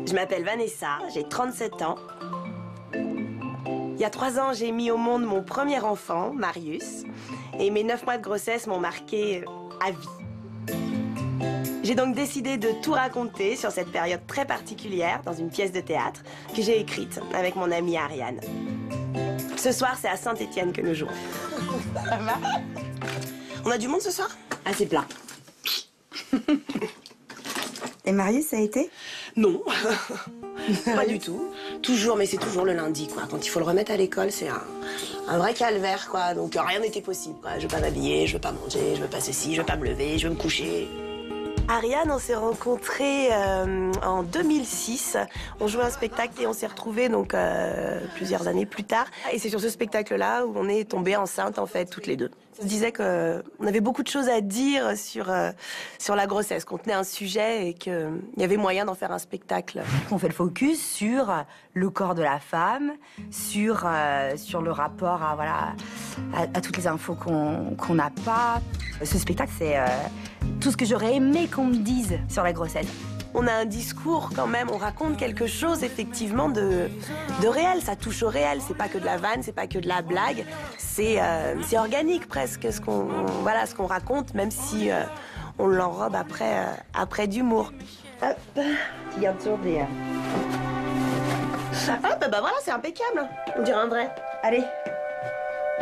Je m'appelle Vanessa, j'ai 37 ans. Il y a 3 ans, j'ai mis au monde mon premier enfant, Marius. Et mes 9 mois de grossesse m'ont marqué à vie. J'ai donc décidé de tout raconter sur cette période très particulière dans une pièce de théâtre que j'ai écrite avec mon amie Ariane. Ce soir, c'est à Saint-Étienne que nous jouons. Ça va? On a du monde ce soir? Assez plein. Et Marius, ça a été? Non, pas du tout. Toujours, mais c'est toujours le lundi, quoi. Quand il faut le remettre à l'école, c'est un vrai calvaire, quoi. Donc rien n'était possible, quoi. Je veux pas m'habiller, je veux pas manger, je veux pas ceci, je veux pas me lever, je veux me coucher. Ariane, on s'est rencontrés en 2006. On jouait un spectacle et on s'est retrouvés donc plusieurs années plus tard. Et c'est sur ce spectacle-là où on est tombées enceintes, en fait, toutes les deux. On se disait qu'on avait beaucoup de choses à dire sur la grossesse, qu'on tenait un sujet et qu'il y avait moyen d'en faire un spectacle. On fait le focus sur le corps de la femme, sur le rapport à toutes les infos qu'on n'a pas. Ce spectacle, c'est tout ce que j'aurais aimé qu'on me dise sur la grossesse. On a un discours quand même, on raconte quelque chose effectivement de réel, ça touche au réel, c'est pas que de la vanne, c'est pas que de la blague, c'est organique presque ce qu'on raconte, même si on l'enrobe après d'humour. Hop, tu gardes sur des... Hop, bah voilà, c'est impeccable, on dirait un vrai. Allez.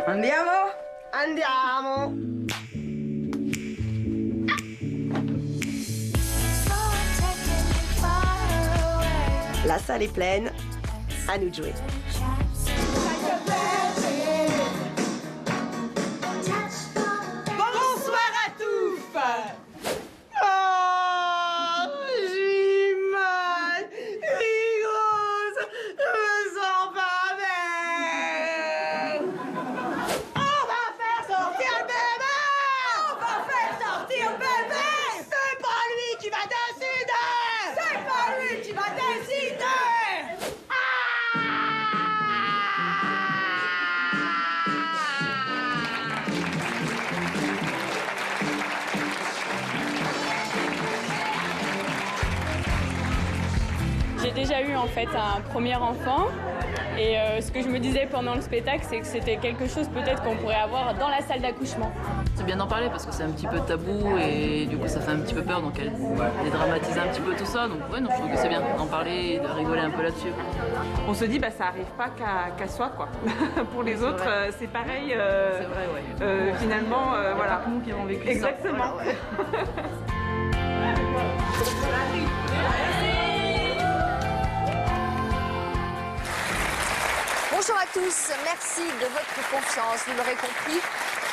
Andiamo! Andiamo! La salle est pleine, à nous de jouer. Bonsoir à tous. Oh, j'ai mal, j'ai grosse, je me sens pas belle. On va faire sortir le bébé. On va faire sortir le bébé. C'est pas lui qui va décider. C'est pas lui qui va décider. J'ai déjà eu en fait un premier enfant et ce que je me disais pendant le spectacle, c'est que c'était quelque chose peut-être qu'on pourrait avoir dans la salle d'accouchement. C'est bien d'en parler parce que c'est un petit peu tabou et du coup ça fait un petit peu peur, donc elle dédramatise un petit peu tout ça, donc ouais, non, je trouve que c'est bien d'en parler et de rigoler un peu là-dessus. On se dit ça arrive pas qu'à soi, quoi. Pour les autres c'est pareil. C'est vrai, ouais. Finalement voilà. Nous qui avons vécu exactement. Ça. Voilà, ouais. Bonjour à tous, merci de votre confiance. Vous l'aurez compris,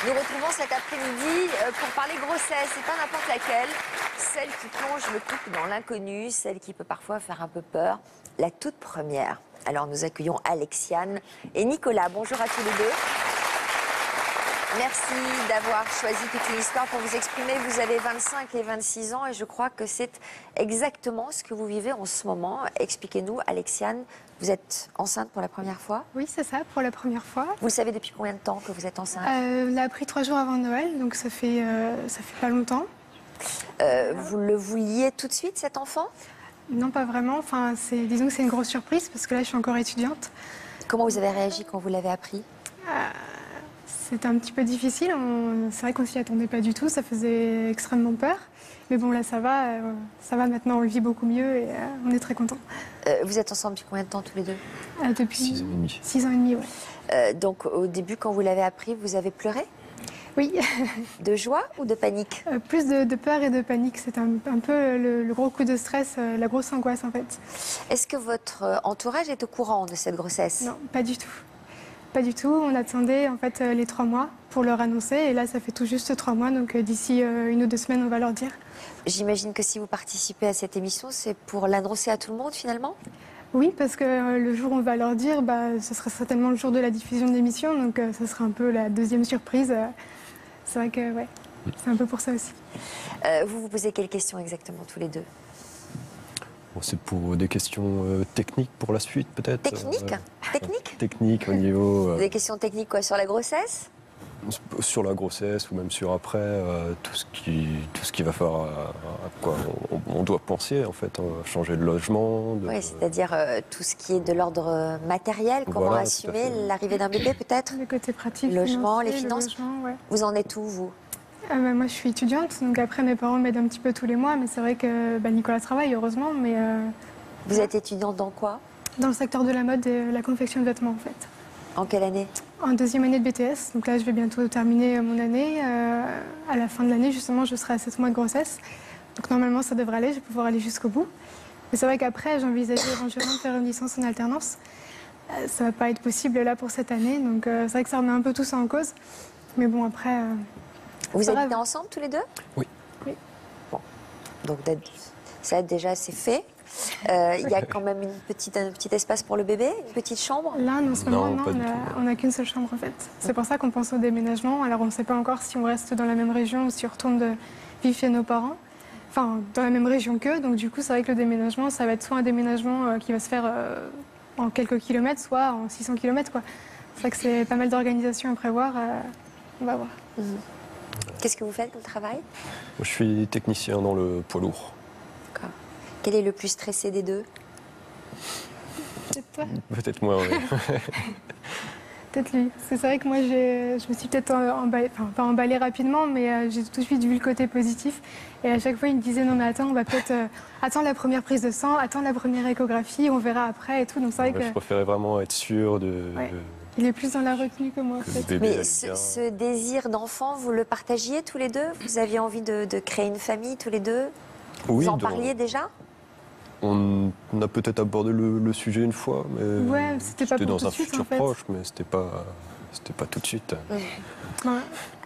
nous retrouvons cet après-midi pour parler grossesse, et pas n'importe laquelle, celle qui plonge le couple dans l'inconnu, celle qui peut parfois faire un peu peur, la toute première. Alors nous accueillons Alexiane et Nicolas. Bonjour à tous les deux. Merci d'avoir choisi toute une histoire pour vous exprimer. Vous avez 25 et 26 ans et je crois que c'est exactement ce que vous vivez en ce moment. Expliquez-nous, Alexiane, vous êtes enceinte pour la première fois? Oui, c'est ça, pour la première fois. Vous savez depuis combien de temps que vous êtes enceinte? On l'a appris 3 jours avant Noël, donc ça fait pas longtemps. Vous le vouliez tout de suite, cet enfant? Non, pas vraiment. Enfin, disons que c'est une grosse surprise parce que là, je suis encore étudiante. Comment vous avez réagi quand vous l'avez appris? C'était un petit peu difficile. C'est vrai qu'on s'y attendait pas du tout. Ça faisait extrêmement peur. Mais bon, là, ça va maintenant. On le vit beaucoup mieux et on est très contents. Vous êtes ensemble depuis combien de temps tous les deux? Depuis 6 ans et demi. 6 ans et demi, ouais. Donc, au début, quand vous l'avez appris, vous avez pleuré? Oui. De joie ou de panique? Plus de peur et de panique. C'est un peu le gros coup de stress, la grosse angoisse, en fait. Est-ce que votre entourage est au courant de cette grossesse? Non, pas du tout. Pas du tout. On attendait en fait les 3 mois pour leur annoncer. Et là, ça fait tout juste 3 mois. Donc d'ici 1 ou 2 semaines, on va leur dire. J'imagine que si vous participez à cette émission, c'est pour l'annoncer à tout le monde finalement? Oui, parce que le jour où on va leur dire, ce sera certainement le jour de la diffusion de l'émission. Donc ça sera un peu la deuxième surprise. C'est vrai que ouais, c'est un peu pour ça aussi. Vous vous posez quelles questions exactement tous les deux? Bon, c'est pour des questions techniques pour la suite, peut-être. Techniques Techniques au niveau... Des questions techniques quoi, sur la grossesse? Sur la grossesse ou même sur après, tout ce qui va falloir... quoi, on doit penser en fait à changer de logement. Oui, c'est-à-dire tout ce qui est de l'ordre matériel, comment Voilà, assumer l'arrivée d'un bébé peut-être. Le côté pratique, Le logement, les financier, finances. le logement, ouais. Vous en êtes où, vous? Moi, je suis étudiante, donc après, mes parents m'aident un petit peu tous les mois, mais c'est vrai que Nicolas travaille, heureusement, mais Vous êtes étudiante dans quoi? dans le secteur de la mode et la confection de vêtements, en fait. En quelle année? En deuxième année de BTS, donc là, je vais bientôt terminer mon année. À la fin de l'année, justement, je serai à 7 mois de grossesse. Donc normalement, ça devrait aller, je vais pouvoir aller jusqu'au bout. Mais c'est vrai qu'après, j'envisageais éventuellement de faire une licence en alternance. Ça va pas être possible là pour cette année, donc c'est vrai que ça remet un peu tout ça en cause. Mais bon, après... Vous pas grave. habitez ensemble tous les deux? Oui. Oui. Bon, donc ça déjà c'est fait. Il y a quand même un petit espace pour le bébé, une petite chambre? Là, en ce moment, Non, pas du tout. on n'a qu'une seule chambre en fait. C'est pour ça qu'on pense au déménagement. Alors on ne sait pas encore si on reste dans la même région ou si on retourne vivre chez nos parents. Enfin, dans la même région qu'eux. Donc du coup, c'est vrai que le déménagement, ça va être soit un déménagement qui va se faire en quelques kilomètres, soit en 600 kilomètres, quoi. C'est vrai que c'est pas mal d'organisation à prévoir. On va voir. Qu'est-ce que vous faites comme travail? Je suis technicien dans le poids lourd. D'accord. Quel est le plus stressé des deux? Peut-être toi. Peut-être moi, oui. Peut-être lui. Parce que c'est vrai que moi, je me suis peut-être emballée, enfin pas emballée rapidement, mais j'ai tout de suite vu le côté positif. Et à chaque fois, il me disait non mais attends, on va peut-être attendre la première prise de sang, attendre la première échographie, on verra après et tout. Donc c'est vrai que Je préférais vraiment être sûr de... Ouais. Il est plus dans la retenue que moi en que fait. le bébé Mais aille ce, bien. ce désir d'enfant, vous le partagiez tous les deux? Vous aviez envie de créer une famille tous les deux? Oui, Vous en dans- parliez déjà? On a peut-être abordé le sujet une fois, mais Ouais, c'était pas pour dans tout un de suite, futur en fait. proche, mais c'était pas tout de suite. Ouais.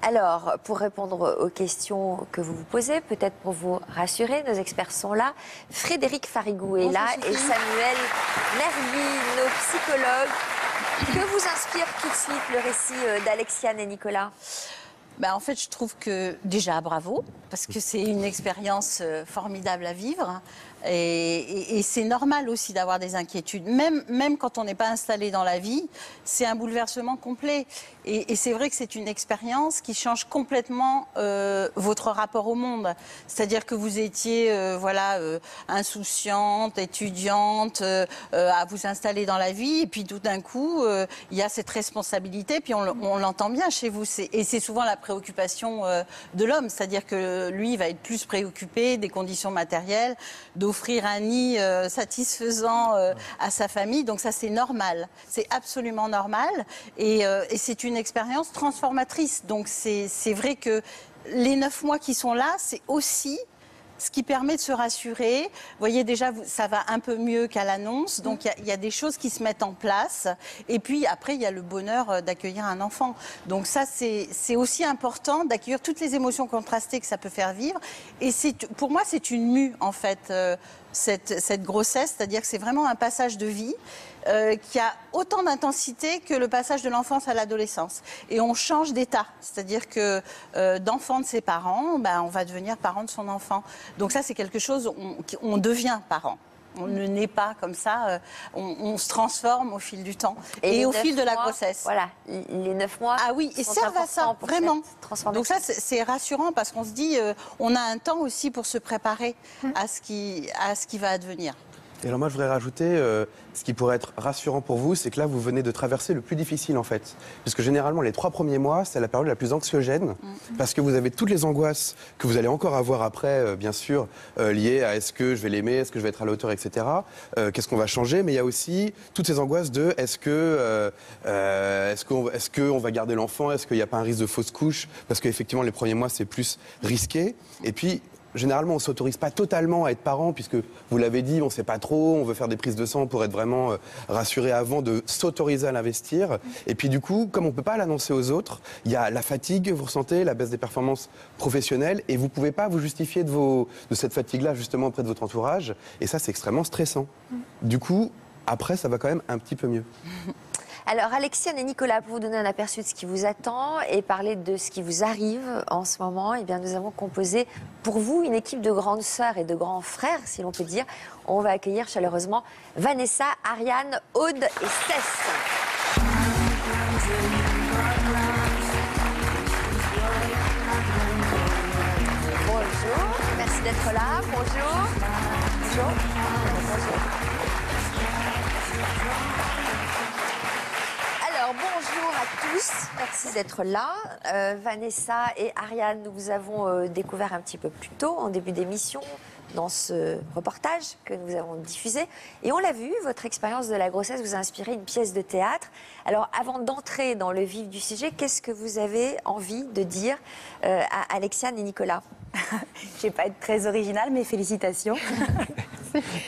Alors, pour répondre aux questions que vous vous posez, peut-être pour vous rassurer, nos experts sont là. Frédéric Farigou est là et Samuel Mergui, nos psychologues. Que vous inspire tout de suite le récit d'Alexiane et Nicolas? En fait, je trouve que déjà bravo, parce que c'est une expérience formidable à vivre. Et c'est normal aussi d'avoir des inquiétudes. Même quand on n'est pas installé dans la vie, c'est un bouleversement complet. Et c'est vrai que c'est une expérience qui change complètement votre rapport au monde. C'est-à-dire que vous étiez insouciante, étudiante, à vous installer dans la vie. Et puis tout d'un coup, il y a cette responsabilité. Puis on l'entend bien chez vous. Et c'est souvent la préoccupation de l'homme. C'est-à-dire que lui, il va être plus préoccupé des conditions matérielles, d'offrir un nid satisfaisant à sa famille. Donc ça, c'est normal. C'est absolument normal. Et c'est une expérience transformatrice. Donc c'est vrai que les 9 mois qui sont là, c'est aussi ce qui permet de se rassurer. Vous voyez, déjà, ça va un peu mieux qu'à l'annonce. Donc, il y a des choses qui se mettent en place. Et puis, après, il y a le bonheur d'accueillir un enfant. Donc, ça, c'est aussi important d'accueillir toutes les émotions contrastées que ça peut faire vivre. Et pour moi, c'est une mue, en fait, cette grossesse. C'est-à-dire que c'est vraiment un passage de vie qui a autant d'intensité que le passage de l'enfance à l'adolescence. Et on change d'état. C'est-à-dire que d'enfant de ses parents, on va devenir parent de son enfant. Donc ça, c'est quelque chose, on devient parent. On ne naît pas comme ça, on se transforme au fil du temps et au fil de la grossesse. Voilà, les 9 mois. Ah oui, et servent à ça, vraiment. Donc ça, c'est rassurant parce qu'on se dit, on a un temps aussi pour se préparer à ce qui va advenir. Et alors moi, je voudrais rajouter, ce qui pourrait être rassurant pour vous, c'est que là, vous venez de traverser le plus difficile, en fait. Puisque généralement, les 3 premiers mois, c'est la période la plus anxiogène, parce que vous avez toutes les angoisses que vous allez encore avoir après, bien sûr, liées à est-ce que je vais l'aimer, est-ce que je vais être à la hauteur, etc. Qu'est-ce qu'on va changer, mais il y a aussi toutes ces angoisses de est-ce qu'on va garder l'enfant, est-ce qu'il n'y a pas un risque de fausse couche, parce qu'effectivement, les premiers mois, c'est plus risqué. Et puis, généralement, on ne s'autorise pas totalement à être parent, puisque vous l'avez dit, on ne sait pas trop, on veut faire des prises de sang pour être vraiment rassuré avant de s'autoriser à l'investir. Et puis du coup, comme on ne peut pas l'annoncer aux autres, il y a la fatigue, vous ressentez, la baisse des performances professionnelles, et vous ne pouvez pas vous justifier de cette fatigue-là, justement, auprès de votre entourage. Et ça, c'est extrêmement stressant. Du coup, après, ça va quand même un petit peu mieux. Alors, Alexiane et Nicolas, pour vous donner un aperçu de ce qui vous attend et parler de ce qui vous arrive en ce moment, eh bien, nous avons composé pour vous une équipe de grandes sœurs et de grands frères, si l'on peut dire. On va accueillir chaleureusement Vanessa, Ariane, Aude et Cess. Bonjour, merci merci d'être là. Bonjour. Bonjour. Bonjour. Alors, bonjour à tous. Merci d'être là. Vanessa et Ariane, nous vous avons découvert un petit peu plus tôt, en début d'émission, dans ce reportage que nous avons diffusé. Et on l'a vu, votre expérience de la grossesse vous a inspiré une pièce de théâtre. Alors, avant d'entrer dans le vif du sujet, qu'est-ce que vous avez envie de dire à Alexiane et Nicolas? Je vais pas être très originale, mais félicitations.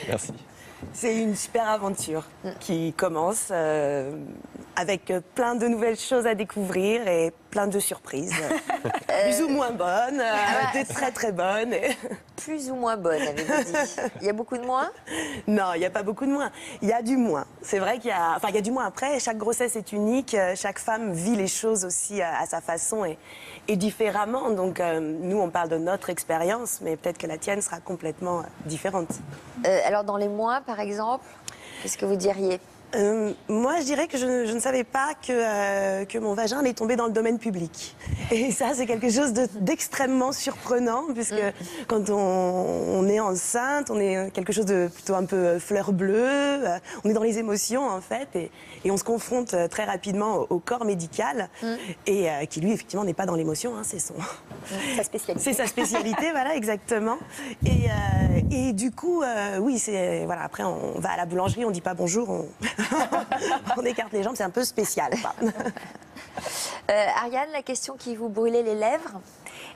Merci. C'est une super aventure qui commence avec plein de nouvelles choses à découvrir et plein de surprises. Plus ou moins bonnes, des très très bonnes. Plus ou moins bonnes, avez-vous dit? Il y a beaucoup de moins? Non, il n'y a pas beaucoup de moins. Il y a du moins. C'est vrai qu'il y a... Enfin, il y a du moins après. Chaque grossesse est unique. Chaque femme vit les choses aussi à sa façon et différemment. Donc, nous, on parle de notre expérience, mais peut-être que la tienne sera complètement différente. Alors, dans les moins, par exemple, qu'est-ce que vous diriez? Moi, je dirais que je ne savais pas que mon vagin allait tomber dans le domaine public. Et ça, c'est quelque chose d'extrêmement surprenant, puisque quand on est enceinte, on est quelque chose de plutôt un peu fleur bleue, on est dans les émotions, en fait, et on se confronte très rapidement au corps médical, et qui, lui, effectivement, n'est pas dans l'émotion, hein, c'est sa spécialité. C'est sa spécialité, voilà, exactement. Et du coup, oui, c'est... Voilà, après, on va à la boulangerie, on dit pas bonjour, on écarte les jambes, c'est un peu spécial. Ariane, la question qui vous brûlait les lèvres?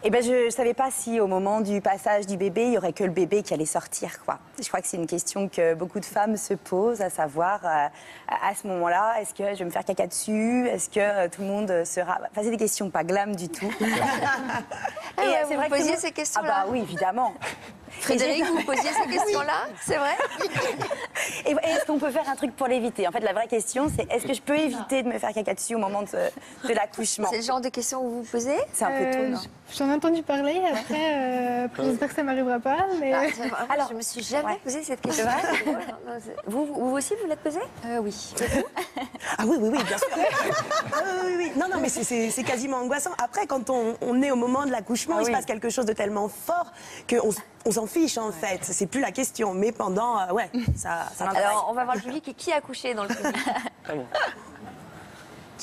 Eh ben, je ne savais pas si au moment du passage du bébé, il n'y aurait que le bébé qui allait sortir, quoi. Je crois que c'est une question que beaucoup de femmes se posent, à savoir, à ce moment-là, est-ce que je vais me faire caca dessus? Est-ce que tout le monde sera... Enfin, c'est des questions pas glam du tout. Vous posiez ces questions-là? Ah bah oui, évidemment. Frédéric, vous posiez ces questions-là? C'est vrai? Et est-ce qu'on peut faire un truc pour l'éviter? En fait, la vraie question, c'est est-ce que je peux éviter de me faire caca dessus au moment de l'accouchement? C'est le genre de questions que vous vous posez? C'est un peu tôt, non? J'en ai entendu parler, après, j'espère que ça m'arrivera pas. Mais... Alors, je me suis jamais posé cette question. Vous aussi, vous l'êtes posée? Oui. Ah oui, bien sûr. Oui. Non, mais c'est quasiment angoissant. Après, quand on est au moment de l'accouchement, il se passe quelque chose de tellement fort qu'on s'en fiche, en fait. C'est plus la question. Mais pendant, ça Alors, on va voir le public. Et qui a accouché dans le public?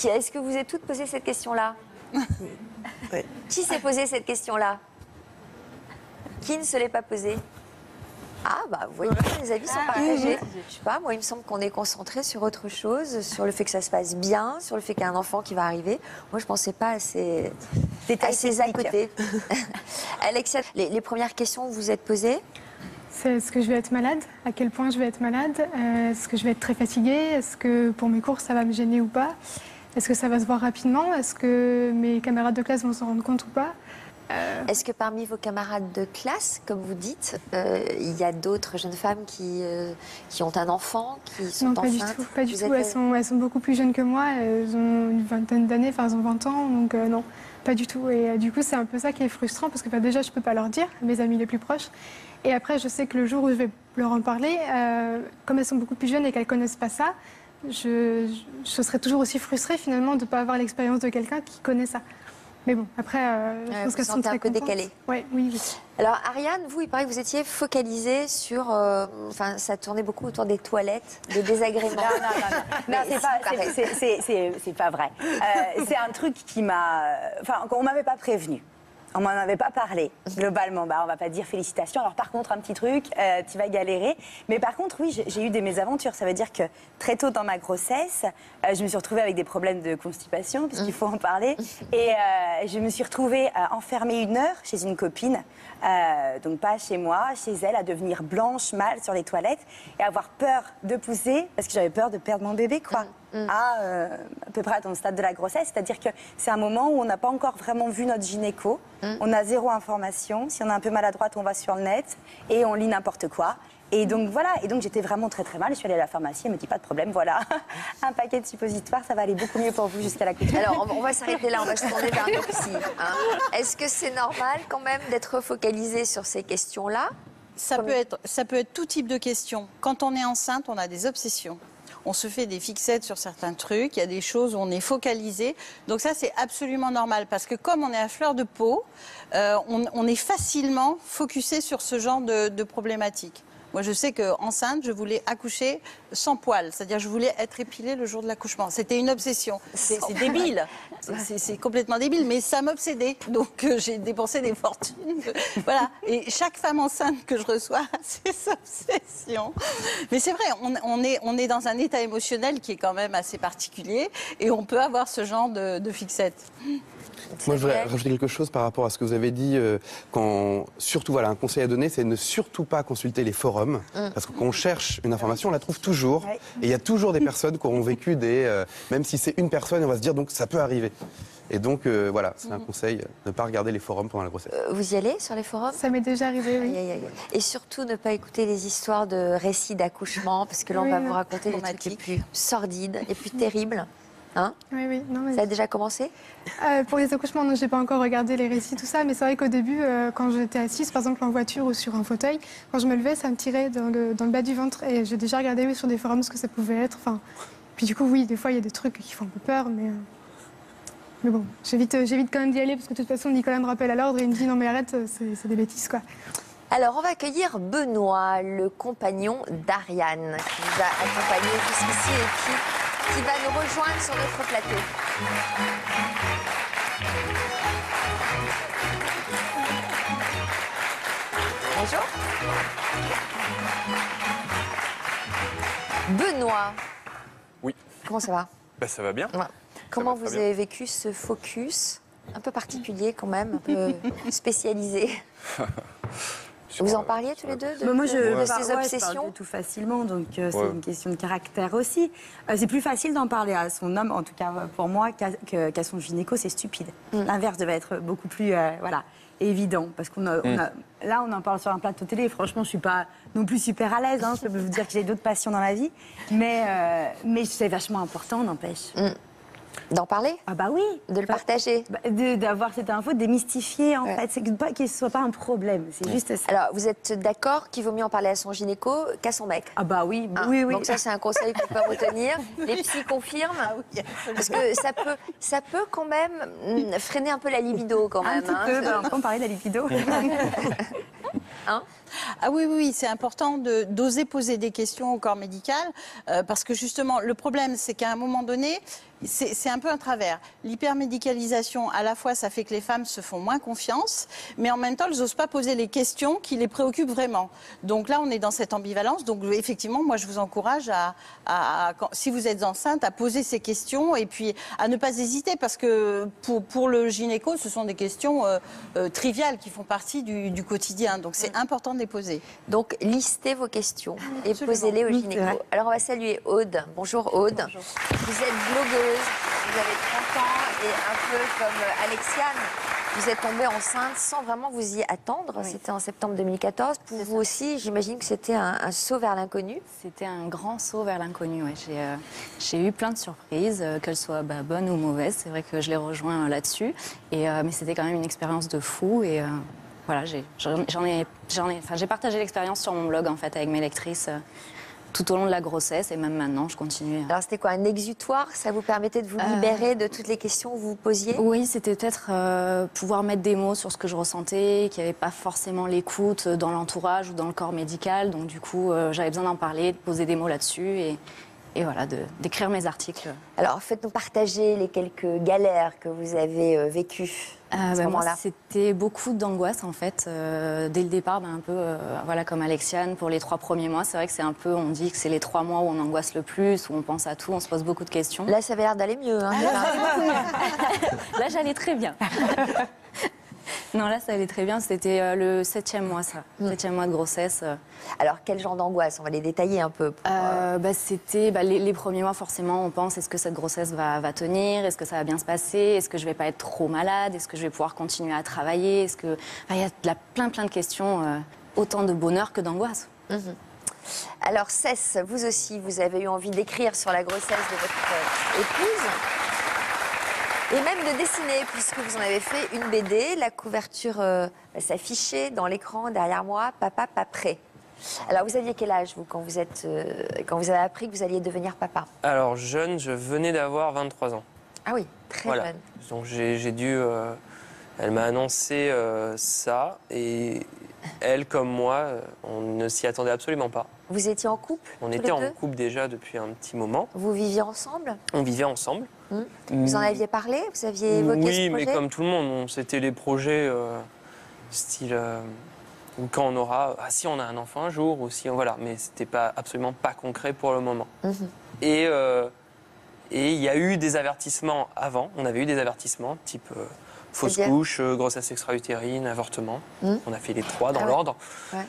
Est-ce que vous avez toutes posé cette question-là? Oui. Qui s'est posé cette question-là? Qui ne se l'est pas posée? Ah, bah, vous voyez, les avis sont partagés. Je sais pas, moi, il me semble qu'on est concentré sur autre chose, sur le fait que ça se passe bien, sur le fait qu'il y a un enfant qui va arriver. Moi, je pensais pas à ces à côté. Alexia, les premières questions que vous vous êtes posées? C'est est-ce que je vais être malade? À quel point je vais être malade? Est-ce que je vais être très fatiguée? Est-ce que pour mes cours, ça va me gêner ou pas? Est-ce que ça va se voir rapidement? Est-ce que mes camarades de classe vont s'en rendre compte ou pas? Est-ce que parmi vos camarades de classe, comme vous dites, il y a d'autres jeunes femmes qui ont un enfant, qui sont enceintes? Non, pas du tout. Elles sont beaucoup plus jeunes que moi. Elles ont une vingtaine d'années, enfin elles ont 20 ans, donc non, pas du tout. Et du coup, c'est un peu ça qui est frustrant, parce que déjà, je ne peux pas leur dire, mes amis les plus proches. Et après, je sais que le jour où je vais leur en parler, comme elles sont beaucoup plus jeunes et qu'elles ne connaissent pas ça, je serais toujours aussi frustrée finalement de ne pas avoir l'expérience de quelqu'un qui connaît ça. Mais bon, après, je pense qu'elles sont très contentes. Décalées. Oui. Alors Ariane, vous, il paraît que vous étiez focalisée sur... Enfin, ça tournait beaucoup autour des toilettes, des désagréments. Non, c'est pas vrai. C'est un truc qui m'a... Enfin, on m'avait pas prévenu. On m'en avait pas parlé, globalement. On va pas dire félicitations. Alors par contre, un petit truc, tu vas galérer. Mais par contre, oui, j'ai eu des mésaventures. Ça veut dire que très tôt dans ma grossesse, je me suis retrouvée avec des problèmes de constipation, puisqu'il faut en parler. Et je me suis retrouvée enfermée 1 heure chez une copine. Donc pas chez moi, chez elle, à devenir blanche, mâle sur les toilettes et avoir peur de pousser, parce que j'avais peur de perdre mon bébé, quoi. À peu près à ton stade de la grossesse, c'est-à-dire que c'est un moment où on n'a pas encore vraiment vu notre gynéco, on a 0 information, si on est un peu maladroite, on va sur le net et on lit n'importe quoi. Et donc voilà, et donc j'étais vraiment très très mal, je suis allée à la pharmacie, elle me dit pas de problème, voilà, un paquet de suppositoires, ça va aller beaucoup mieux pour vous jusqu'à la couche. Alors on va s'arrêter là, on va se tourner vers nos psy. Est-ce que c'est normal quand même d'être focalisé sur ces questions-là? Ça peut être tout type de questions. Quand on est enceinte, on a des obsessions. on se fait des fixettes sur certains trucs, il y a des choses où on est focalisé. Donc ça, c'est absolument normal parce que comme on est à fleur de peau, on est facilement focusé sur ce genre de problématiques. Moi, je sais qu'enceinte, je voulais accoucher sans poils. C'est-à-dire, je voulais être épilée le jour de l'accouchement. C'était une obsession. C'est débile. C'est complètement débile, mais ça m'obsédait. Donc, j'ai dépensé des fortunes. Voilà. Et chaque femme enceinte que je reçois a ses obsessions. Mais c'est vrai, on est dans un état émotionnel qui est quand même assez particulier. Et on peut avoir ce genre de fixette. Moi, je voudrais rajouter quelque chose par rapport à ce que vous avez dit. Surtout, voilà, un conseil à donner, c'est ne surtout pas consulter les forums. Parce que quand on cherche une information, on la trouve toujours. Et il y a toujours des personnes qui auront vécu même si c'est une personne, on va se dire, donc ça peut arriver. Et donc, voilà, c'est un conseil, ne pas regarder les forums pendant la grossesse. Vous y allez sur les forums? Ça m'est déjà arrivé, oui. Et surtout, ne pas écouter les histoires de récits d'accouchement, parce que là, on va vous raconter les trucs les plus sordides, les plus terribles. Hein? Oui. Non, mais... Ça a déjà commencé? Pour les accouchements, non, je n'ai pas encore regardé les récits, tout ça, mais c'est vrai qu'au début, quand j'étais assise, par exemple en voiture ou sur un fauteuil, quand je me levais, ça me tirait dans le bas du ventre. Et j'ai déjà regardé sur des forums ce que ça pouvait être. Enfin, puis du coup, oui, des fois, il y a des trucs qui font un peu peur, mais bon, j'évite quand même d'y aller, parce que de toute façon, Nicolas me rappelle à l'ordre et il me dit non, mais arrête, c'est des bêtises, quoi. Alors, on va accueillir Benoît, le compagnon d'Ariane, qui nous a accompagnés jusqu'ici et qui va nous rejoindre sur notre plateau. Bonjour. Benoît. Oui. Comment ça va? Ça va bien. Ouais. Comment vous avez vécu ce focus un peu particulier quand même, un peu spécialisé? Vous en parliez tous les deux de ces obsessions? Je parle de tout facilement, donc c'est une question de caractère aussi. C'est plus facile d'en parler à son homme, en tout cas pour moi, qu'à son gynéco, c'est stupide. L'inverse devait être beaucoup plus évident, parce là on en parle sur un plateau télé, et franchement je suis pas non plus super à l'aise, je peux vous dire que j'ai d'autres passions dans la vie, mais c'est vachement important, n'empêche. D'en parler? Ah bah oui. De le partager? D'avoir cette info, de démystifier en fait. C'est pas qu'il ne soit pas un problème, c'est juste ça. Alors, vous êtes d'accord qu'il vaut mieux en parler à son gynéco qu'à son mec? Ah bah oui, oui. Donc ça, c'est un conseil qu'on peut retenir. Les psys confirment? Parce que ça peut quand même freiner un peu la libido quand même. Un petit peu, on peut parler de la libido. Ah oui, c'est important d'oser poser des questions au corps médical, parce que justement, le problème, c'est qu'à un moment donné, c'est un peu un travers. L'hypermédicalisation, à la fois, ça fait que les femmes se font moins confiance, mais en même temps, elles n'osent pas poser les questions qui les préoccupent vraiment. Donc là, on est dans cette ambivalence. Donc effectivement, moi, je vous encourage si vous êtes enceinte, à poser ces questions et puis à ne pas hésiter, parce que pour le gynéco, ce sont des questions triviales qui font partie du quotidien. Donc c'est important de les poser. Donc listez vos questions et posez-les au gynéco. Alors on va saluer Aude. Bonjour Aude. Bonjour. Vous êtes blogueuse, vous avez 30 ans et un peu comme Alexiane, vous êtes tombée enceinte sans vraiment vous y attendre. Oui. C'était en septembre 2014. Pour vous aussi, j'imagine que c'était un saut vers l'inconnu. C'était un grand saut vers l'inconnu, ouais. J'ai eu plein de surprises, qu'elles soient bonnes ou mauvaises. C'est vrai que je les rejoins là-dessus. Mais c'était quand même une expérience de fou. Et voilà, j'ai partagé l'expérience sur mon blog en fait, avec mes lectrices. Tout au long de la grossesse et même maintenant, je continue. Alors c'était quoi, un exutoire? Ça vous permettait de vous libérer de toutes les questions que vous vous posiez? Oui, c'était peut-être pouvoir mettre des mots sur ce que je ressentais, qu'il n'y avait pas forcément l'écoute dans l'entourage ou dans le corps médical. Donc du coup, j'avais besoin d'en parler, de poser des mots là-dessus et voilà, d'écrire mes articles. Alors faites-nous partager les quelques galères que vous avez vécues. Moi, c'était beaucoup d'angoisse en fait. Dès le départ, un peu voilà, comme Alexiane, pour les 3 premiers mois, c'est vrai que c'est un peu, on dit que c'est les 3 mois où on angoisse le plus, où on pense à tout, on se pose beaucoup de questions. Là, ça avait l'air d'aller mieux. Hein, là, j'allais très bien. Non, là, ça allait très bien. C'était le 7e mois, ça. 7e mois de grossesse. Alors, quel genre d'angoisse? On va les détailler un peu. C'était les premiers mois, forcément, on pense, est-ce que cette grossesse va tenir? Est-ce que ça va bien se passer? Est-ce que je vais pas être trop malade? Est-ce que je vais pouvoir continuer à travailler? Il y a plein de questions, autant de bonheur que d'angoisse. Alors, Cess, vous aussi, vous avez eu envie d'écrire sur la grossesse de votre épouse. Et même de dessiner, puisque vous en avez fait une BD. La couverture s'affichait dans l'écran derrière moi, Papa, pas prêt. Alors, vous aviez quel âge, vous, quand vous avez appris que vous alliez devenir papa? Alors, jeune, je venais d'avoir 23 ans. Ah oui, très Voilà. jeune. Donc, j'ai dû... elle m'a annoncé ça, et elle, comme moi, on ne s'y attendait absolument pas. Vous étiez en couple? On tous était les en deux couple déjà depuis un petit moment. Vous viviez ensemble? On vivait ensemble. Vous en aviez parlé? Vous aviez évoqué ce projet? Oui, mais comme tout le monde, c'était les projets style... ou quand on aura... Ah, si on a un enfant un jour, ou si... Voilà, mais c'était absolument pas concret pour le moment. Et il y a eu des avertissements avant. On avait eu des avertissements, type fausse couche, grossesse extra-utérine, avortement. On a fait les 3 dans l'ordre. Ouais.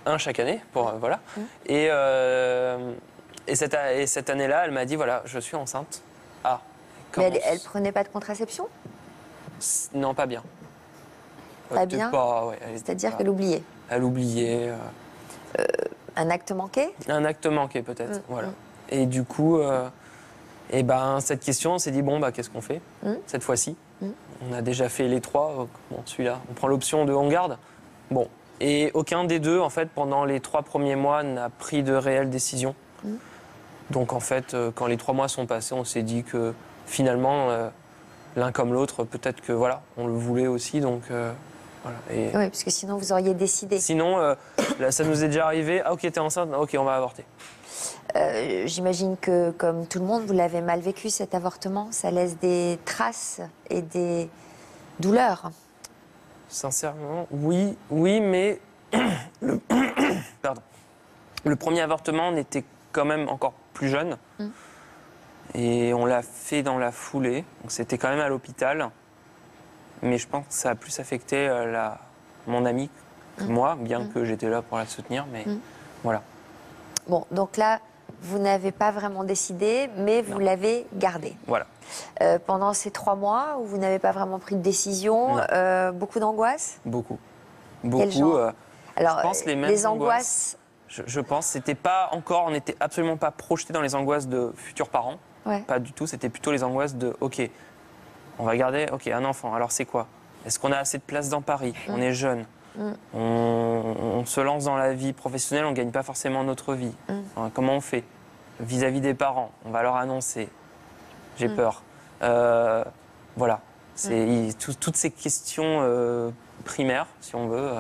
Un chaque année, pour... voilà. Et cette année-là, elle m'a dit, voilà, je suis enceinte. Ah. Mais elle prenait pas de contraception? Non, pas bien. Pas bien? Ouais, c'est-à-dire qu'elle oubliait? Elle oubliait. Un acte manqué? Un acte manqué, peut-être. Voilà. Et du coup, cette question, on s'est dit, bon, qu'est-ce qu'on fait cette fois-ci? On a déjà fait les 3. Bon, celui-là, on prend l'option de on garde. Bon. Et aucun des deux, en fait, pendant les 3 premiers mois, n'a pris de réelle décision. Donc, en fait, quand les 3 mois sont passés, on s'est dit que finalement, l'un comme l'autre, peut-être que, voilà, on le voulait aussi. Donc, voilà. Oui, parce que sinon, vous auriez décidé. Sinon, là, ça nous est déjà arrivé. Ah, ok, t'es enceinte. Ok, on va avorter. J'imagine que, comme tout le monde, vous l'avez mal vécu, cet avortement. Ça laisse des traces et des douleurs. Sincèrement, oui, mais Pardon. Le premier avortement, on était quand même encore plus jeune. Et on l'a fait dans la foulée. Donc c'était quand même à l'hôpital. Mais je pense que ça a plus affecté mon amie que moi, bien que j'étais là pour la soutenir. Mais voilà. Bon, donc là, vous n'avez pas vraiment décidé, mais vous l'avez gardé. Voilà. Pendant ces 3 mois où vous n'avez pas vraiment pris de décision, beaucoup d'angoisse? Beaucoup. Quel genre? Alors, je pense les angoisses. Je pense, c'était pas encore, on n'était absolument pas projeté dans les angoisses de futurs parents. Pas du tout, c'était plutôt les angoisses de, ok, on va garder, ok, un enfant, alors c'est quoi? Est-ce qu'on a assez de place dans Paris? On est jeune. On se lance dans la vie professionnelle, on ne gagne pas forcément notre vie. Comment on fait? Vis-à-vis des parents, on va leur annoncer. J'ai peur. Voilà. Toutes ces questions primaires, si on veut.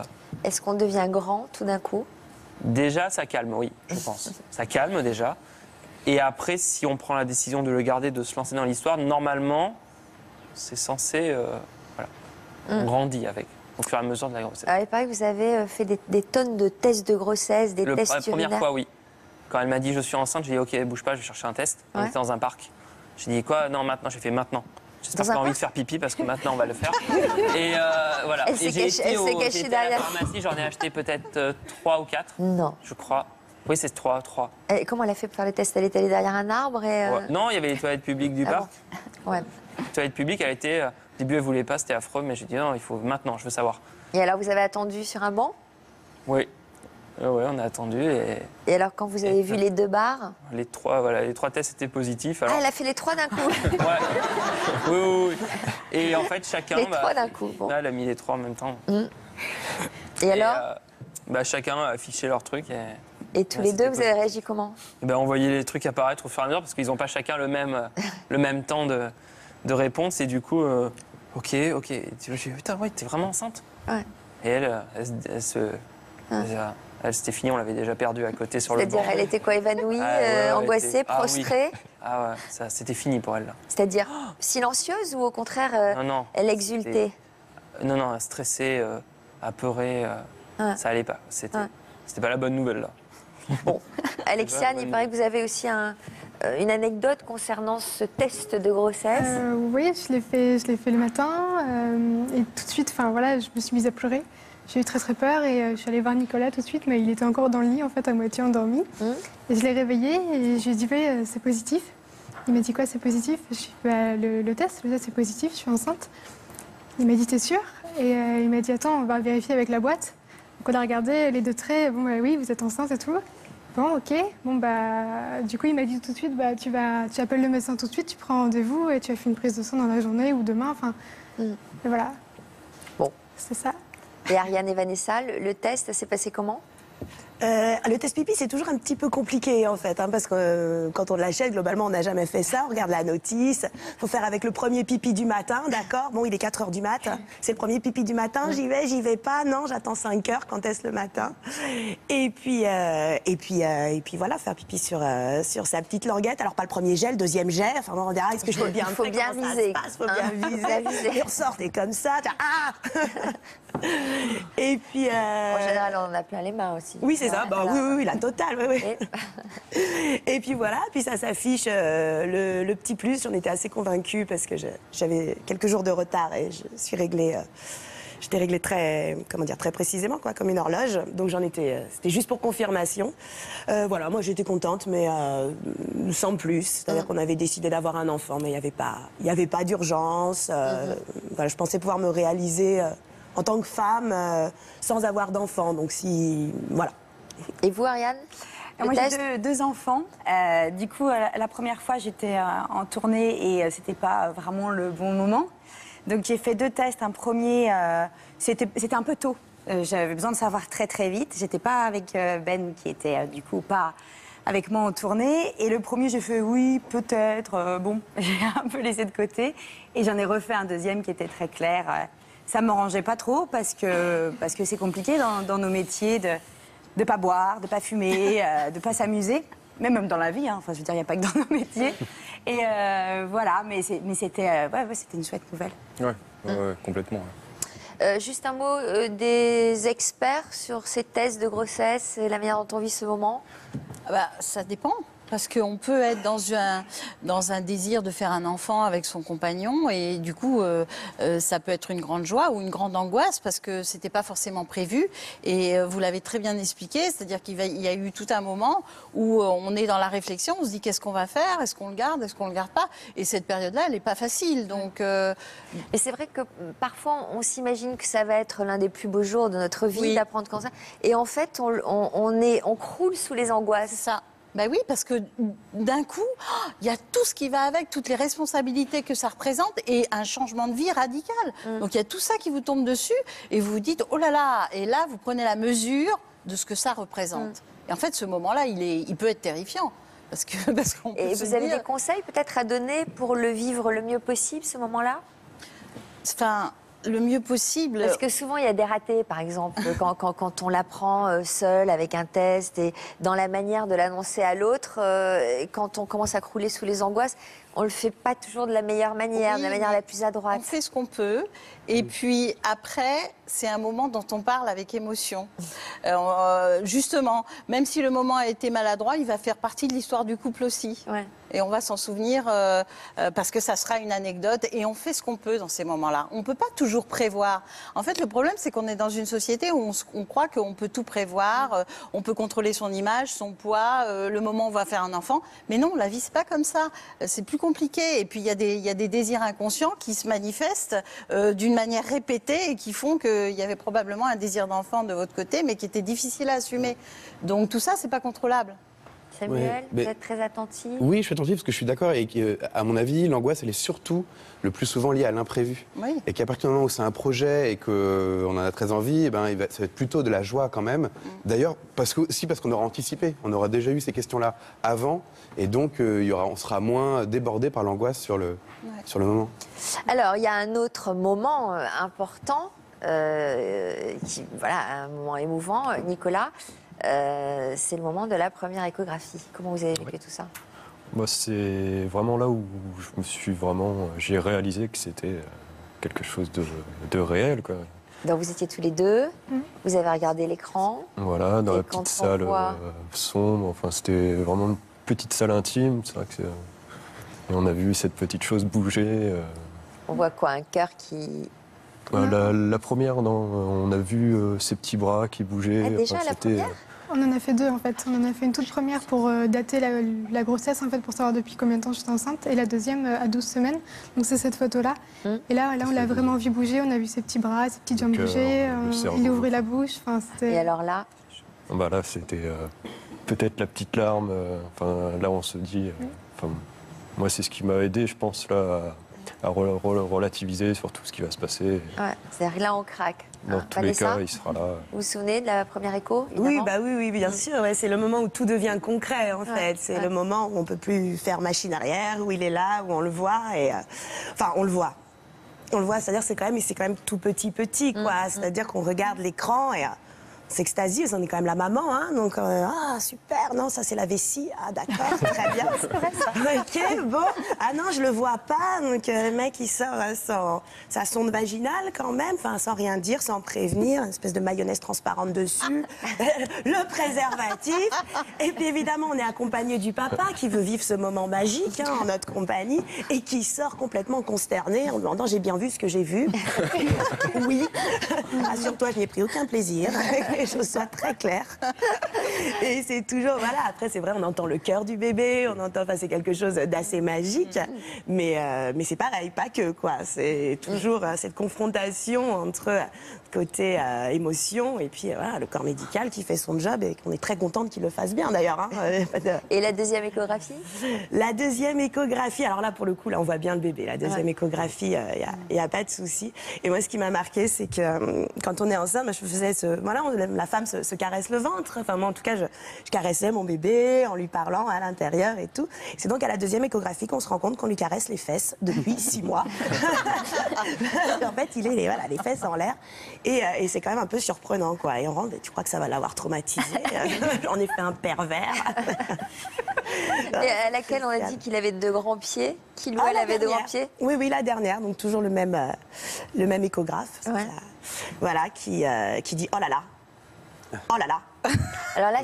Est-ce qu'on devient grand tout d'un coup? Déjà, ça calme, oui, je pense. Ça calme déjà. Et après, si on prend la décision de le garder, de se lancer dans l'histoire, normalement, c'est censé... voilà. On grandit avec, au fur et à mesure de la grossesse. Il paraît que vous avez fait des tonnes de tests de grossesse, des tests urinaires. La première fois, oui. Quand elle m'a dit je suis enceinte, j'ai dit ok, bouge pas, je vais chercher un test. On était dans un parc. J'ai dit quoi? Non, maintenant. J'ai fait maintenant. J'espère qu'elle a envie de faire pipi parce que maintenant on va le faire. Et voilà. Elle s'est cachée derrière. À la pharmacie, j'en ai acheté peut-être 3 ou 4. Non. Je crois. Oui, c'est 3. Et comment elle a fait pour faire le test? Elle est allée derrière un arbre et... Non, il y avait les toilettes publiques du parc. Bon. Ouais. Les toilettes publiques, elle était... Au début, elle voulait pas, c'était affreux, mais j'ai dit non, il faut maintenant, je veux savoir. Et alors, vous avez attendu sur un banc? Oui. Oui, on a attendu Et alors, quand vous avez vu les 2 barres? Les 3 tests étaient positifs. Alors... Ah, elle a fait les 3 d'un coup? Oui. Et en fait, chacun... Les 3 d'un coup, bon. Là, elle a mis les 3 en même temps. Et alors chacun a affiché leur truc. Et tous les deux, vous avez réagi comment? On voyait les trucs apparaître au fur et à mesure parce qu'ils n'ont pas chacun le même temps de réponse. Et du coup, ok. J'ai dit, putain, ouais, t'es vraiment enceinte? Ouais. Et elle c'était fini, on l'avait déjà perdue à côté sur le banc. C'est-à-dire, elle était quoi, évanouie, angoissée, prostrée? Ah ouais, ça, c'était fini pour elle. Là. C'est-à-dire silencieuse ou au contraire, elle exultait? Non, stressée, apeurée, ça allait pas. C'était pas la bonne nouvelle, là. Bon, Alexiane, il paraît que vous avez aussi une anecdote concernant ce test de grossesse. Oui, je l'ai fait le matin et tout de suite, je me suis mise à pleurer. J'ai eu très très peur et je suis allée voir Nicolas tout de suite, mais il était encore dans le lit, en fait, à moitié endormi. Et je l'ai réveillé et je lui ai dit, oui, c'est positif. Il m'a dit, quoi, c'est positif? Je lui ai dit, le test c'est positif, je suis enceinte. Il m'a dit, t'es sûre? Et il m'a dit, attends, on va vérifier avec la boîte. Donc on a regardé les 2 traits, oui, vous êtes enceinte et tout. Bon, ok. Du coup, il m'a dit tout de suite, tu appelles le médecin tout de suite, tu prends rendez-vous et tu as fait une prise de sang dans la journée ou demain, et voilà. Bon. C'est ça. Et Ariane et Vanessa, le test, ça s'est passé comment? Le test pipi, c'est toujours un petit peu compliqué, en fait, hein, parce que quand on l'achète, globalement, on n'a jamais fait ça. On regarde la notice. Il faut faire avec le premier pipi du matin, d'accord? Bon, il est 4 h du mat. C'est le premier pipi du matin. J'y vais pas. Non, j'attends 5 heures. Quand est-ce le matin? Et puis voilà, faire pipi sur sa petite languette. Alors, pas le premier jet, le deuxième jet. Enfin, on dira, est-ce que je peux bien Il faut bien viser. Il faut bien viser. Il ressort, t'es comme ça. Et puis... En général, on en a plein les mains aussi. Oui, c'est ça. Bah, oui, la totale. Oui. Et puis voilà, puis ça s'affiche le petit plus. J'en étais assez convaincue parce que j'avais quelques jours de retard et j'étais réglée très précisément, quoi, comme une horloge. Donc c'était juste pour confirmation. Voilà, moi j'étais contente, mais sans plus. C'est-à-dire qu'on avait décidé d'avoir un enfant, mais il n'y avait pas d'urgence. Voilà, je pensais pouvoir me réaliser en tant que femme sans avoir d'enfant. Donc voilà. Et vous, Ariane? Moi, j'ai deux enfants. Du coup, la première fois, j'étais en tournée et c'était pas vraiment le bon moment. Donc, j'ai fait 2 tests. Un premier, c'était un peu tôt. J'avais besoin de savoir très, très vite. J'étais pas avec Ben, qui était du coup pas avec moi en tournée. Et le premier, j'ai fait oui, peut-être. Bon, j'ai un peu laissé de côté. Et j'en ai refait un deuxième qui était très clair. Ça me m'arrangeait pas trop parce que c'est compliqué dans nos métiers de pas boire, de pas fumer, de pas s'amuser, même dans la vie. Hein. Enfin, je veux dire, il n'y a pas que dans nos métiers. Et voilà, mais c'était une chouette nouvelle. Ouais, complètement. Juste un mot des experts sur ces tests de grossesse et la manière dont on vit ce moment. Ça dépend. Parce qu'on peut être dans un désir de faire un enfant avec son compagnon et du coup, ça peut être une grande joie ou une grande angoisse parce que c'était pas forcément prévu. Et vous l'avez très bien expliqué, c'est-à-dire qu'il y a eu tout un moment où on est dans la réflexion, on se dit qu'est-ce qu'on va faire, est-ce qu'on le garde, est-ce qu'on le garde pas. Et cette période-là, elle n'est pas facile. Donc, Et c'est vrai que parfois, on s'imagine que ça va être l'un des plus beaux jours de notre vie d'apprendre comme ça. Et en fait, on croule sous les angoisses. C'est ça. Ben oui, parce que d'un coup, il y a tout ce qui va avec, toutes les responsabilités que ça représente et un changement de vie radical. Donc il y a tout ça qui vous tombe dessus et vous vous dites, oh là là, et là vous prenez la mesure de ce que ça représente. Et en fait, ce moment-là, il peut être terrifiant. Parce qu'on peut et vous avez des conseils peut-être à donner pour le vivre le mieux possible, ce moment-là? Enfin, le mieux possible. Parce que souvent, il y a des ratés, par exemple, quand on l'apprend seul, avec un test, et dans la manière de l'annoncer à l'autre, quand on commence à crouler sous les angoisses, on ne le fait pas toujours de la meilleure manière, de la manière la plus adroite. On fait ce qu'on peut. Et puis après, c'est un moment dont on parle avec émotion. Justement, même si le moment a été maladroit, il va faire partie de l'histoire du couple aussi. Ouais. Et on va s'en souvenir parce que ça sera une anecdote. Et on fait ce qu'on peut dans ces moments-là. On ne peut pas toujours prévoir. En fait, le problème, c'est qu'on est dans une société où on croit qu'on peut tout prévoir. On peut contrôler son image, son poids, le moment où on va faire un enfant. Mais non, la vie, c'est pas comme ça. C'est plus compliqué. Et puis, il y a des désirs inconscients qui se manifestent d'une manière répétée et qui font qu'il y avait probablement un désir d'enfant de votre côté, mais qui était difficile à assumer. Donc, tout ça, c'est pas contrôlable. Samuel, vous êtes très attentif. Oui, je suis attentif parce que je suis d'accord et qu'à mon avis, l'angoisse, elle est surtout le plus souvent liée à l'imprévu. Oui. Et qu'à partir du moment où c'est un projet et qu'on en a très envie, ça va être plutôt de la joie quand même. D'ailleurs, parce qu'on aura anticipé, on aura déjà eu ces questions-là avant et donc on sera moins débordé par l'angoisse sur le moment. Alors, il y a un autre moment important, un moment émouvant, Nicolas. C'est le moment de la première échographie. Comment vous avez vécu tout ça? Moi, c'est vraiment là où j'ai réalisé que c'était quelque chose de réel, quoi. Donc vous étiez tous les deux, vous avez regardé l'écran. Voilà, dans la petite salle sombre. Enfin, c'était vraiment une petite salle intime. C'est vrai que et on a vu cette petite chose bouger. On voit quoi? Un cœur qui... La première, on a vu ses petits bras qui bougeaient. Déjà, la première? On en a fait 2 en fait. On en a fait une toute première pour dater la grossesse en fait, pour savoir depuis combien de temps j'étais enceinte, et la deuxième à 12 semaines. Donc c'est cette photo-là. Et là, on l'a vraiment vu bouger. On a vu ses petits bras, ses petites jambes bouger. Il a ouvert la bouche. Et alors là? Là, c'était peut-être la petite larme. Là, on se dit. Moi, c'est ce qui m'a aidé, je pense, là, à relativiser sur tout ce qui va se passer. Ouais, c'est-à-dire là, on craque. Dans tous les cas, il sera là. Vous vous souvenez de la première écho Oui, bien sûr. Ouais, c'est le moment où tout devient concret, en fait. C'est le moment où on ne peut plus faire machine arrière, où il est là, où on le voit. Enfin, on le voit. On le voit, c'est-à-dire c'est quand même tout petit, quoi. C'est-à-dire qu'on regarde l'écran et... on s'extasie, on est quand même la maman, hein, donc super, non, ça c'est la vessie, d'accord, très bien. C'est vrai ça. Ok, bon, non, je le vois pas, donc le mec il sort sa sonde vaginale quand même, sans rien dire, sans prévenir, une espèce de mayonnaise transparente dessus, le préservatif, et puis évidemment on est accompagné du papa qui veut vivre ce moment magique en notre compagnie et qui sort complètement consterné en demandant j'ai bien vu ce que j'ai vu. Oui, assure-toi, je n'y ai pris aucun plaisir. Les choses soient très claires. Et c'est toujours, voilà, après c'est vrai, on entend le cœur du bébé, on entend, c'est quelque chose d'assez magique, mais c'est pareil, pas que, quoi. C'est toujours cette confrontation entre côté émotion et puis voilà, le corps médical qui fait son job et qu'on est très contente qu'il le fasse bien d'ailleurs. Hein. Et la deuxième échographie? La deuxième échographie, alors là pour le coup, là on voit bien le bébé. La deuxième échographie, il n'y a pas de souci. Et moi ce qui m'a marqué, c'est que quand on est enceinte, je faisais voilà, la femme se caresse le ventre. Enfin moi en tout cas, je caressais mon bébé en lui parlant à l'intérieur et tout. C'est donc à la deuxième échographie qu'on se rend compte qu'on lui caresse les fesses depuis 6 mois. En fait, il est les fesses en l'air. Et c'est quand même un peu surprenant, quoi. Et on rentre, tu crois que ça va l'avoir traumatisé? J'en ai fait un pervers. Et à laquelle on a dit qu'il avait de grands pieds, qu'il ou elle avait de grands pieds? Oui, la dernière, donc toujours le même échographe. Ouais. Voilà, qui dit oh là là. Oh là là. Alors là,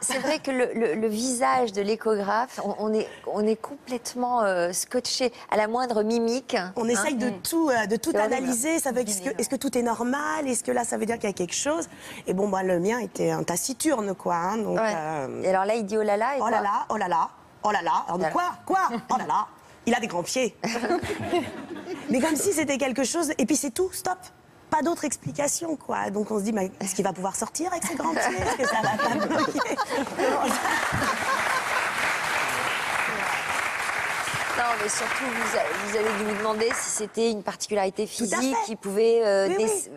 c'est vrai que le visage de l'échographe, on est complètement scotché à la moindre mimique. On essaye de tout analyser. Ça veut est-ce que tout est normal? Est-ce que là, ça veut dire qu'il y a quelque chose? Et bon, le mien était un taciturne, quoi. Hein, donc, Et alors là, il dit oh là là. Et oh là là, oh là là, oh là là. Alors, quoi? Oh là là. Il a des grands pieds. Mais comme si c'était quelque chose. Et puis c'est tout, stop. Pas d'autre explication, quoi. Donc on se dit, est-ce qu'il va pouvoir sortir avec ses grands pieds? Est-ce que ça va pas bloquer? Non, mais surtout, vous avez dû vous demander si c'était une particularité physique qui pouvait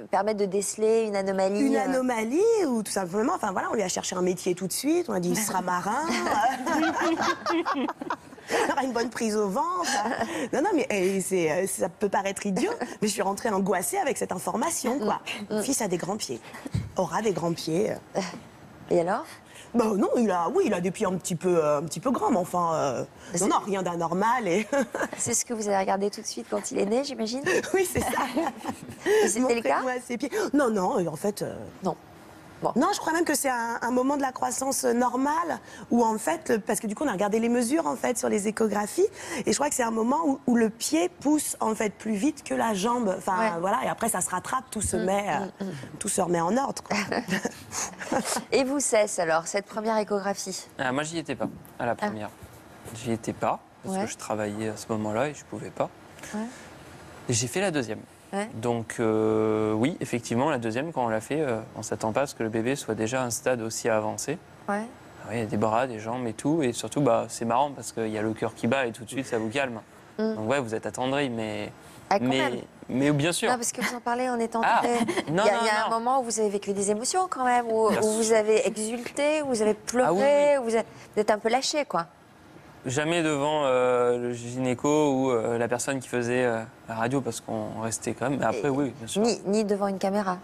permettre de déceler une anomalie. Une anomalie, ou tout simplement, enfin voilà, on lui a cherché un métier tout de suite, on a dit, il sera marin. Il aura une bonne prise au ventre. Non, mais ça peut paraître idiot, mais je suis rentrée angoissée avec cette information, quoi. Mon fils a des grands pieds, aura des grands pieds. Et alors? Non, il a des pieds un petit peu grands, mais enfin, non, rien d'anormal. C'est ce que vous avez regardé tout de suite quand il est né, j'imagine? Oui, c'est ça. Et c'était le cas? Ses pieds. Non, en fait... Non. Bon. Non, je crois même que c'est un moment de la croissance normale où en fait, parce que du coup on a regardé les mesures en fait sur les échographies et je crois que c'est un moment où le pied pousse en fait plus vite que la jambe. Enfin voilà, et après ça se rattrape, tout se remet en ordre. Et vous, Cess, alors, cette première échographie? Moi j'y étais pas à la première. J'y étais pas parce que je travaillais à ce moment-là et je pouvais pas. Et j'ai fait la deuxième. Donc oui, effectivement, la deuxième, quand on l'a fait, on ne s'attend pas à ce que le bébé soit déjà à un stade aussi avancé. Oui, il y a des bras, des jambes et tout. Et surtout, c'est marrant parce qu'il y a le cœur qui bat et tout de suite, ça vous calme. Donc vous êtes attendri, mais bien sûr. Non, parce que vous en parlez en étant... Il y a un moment où vous avez vécu des émotions quand même, où vous avez exulté, où vous avez pleuré, où vous êtes un peu lâché, quoi. Jamais devant le gynéco ou la personne qui faisait la radio, parce qu'on restait quand même. Mais après, oui, bien sûr. Ni devant une caméra.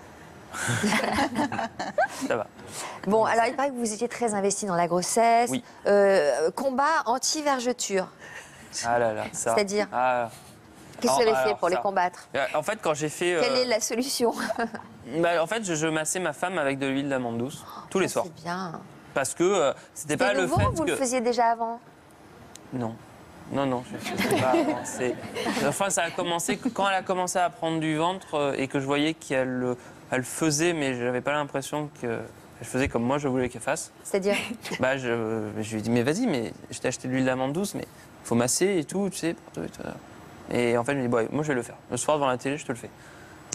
Ça va. Bon, alors il paraît que vous étiez très investi dans la grossesse. Oui. Combat anti-vergeture. Ah là là, ça. C'est-à-dire qu'est-ce que vous avez fait pour les combattre? En fait, quand j'ai fait... Quelle est la solution? En fait, je massais ma femme avec de l'huile d'amande douce, tous les soirs. C'est bien. Parce que c'était pas nouveau, le fait vous le faisiez déjà avant? Non, je ne faisais pas avant. Enfin, ça a commencé quand elle a commencé à prendre du ventre et que je voyais qu'elle faisait, mais je n'avais pas l'impression qu'elle faisait comme moi je voulais qu'elle fasse. C'est-à-dire? Je lui ai dit, mais vas-y, mais je t'ai acheté de l'huile d'amande douce, mais il faut masser et tout, tu sais. Et en fait, je me dis, moi je vais le faire. Le soir devant la télé, je te le fais.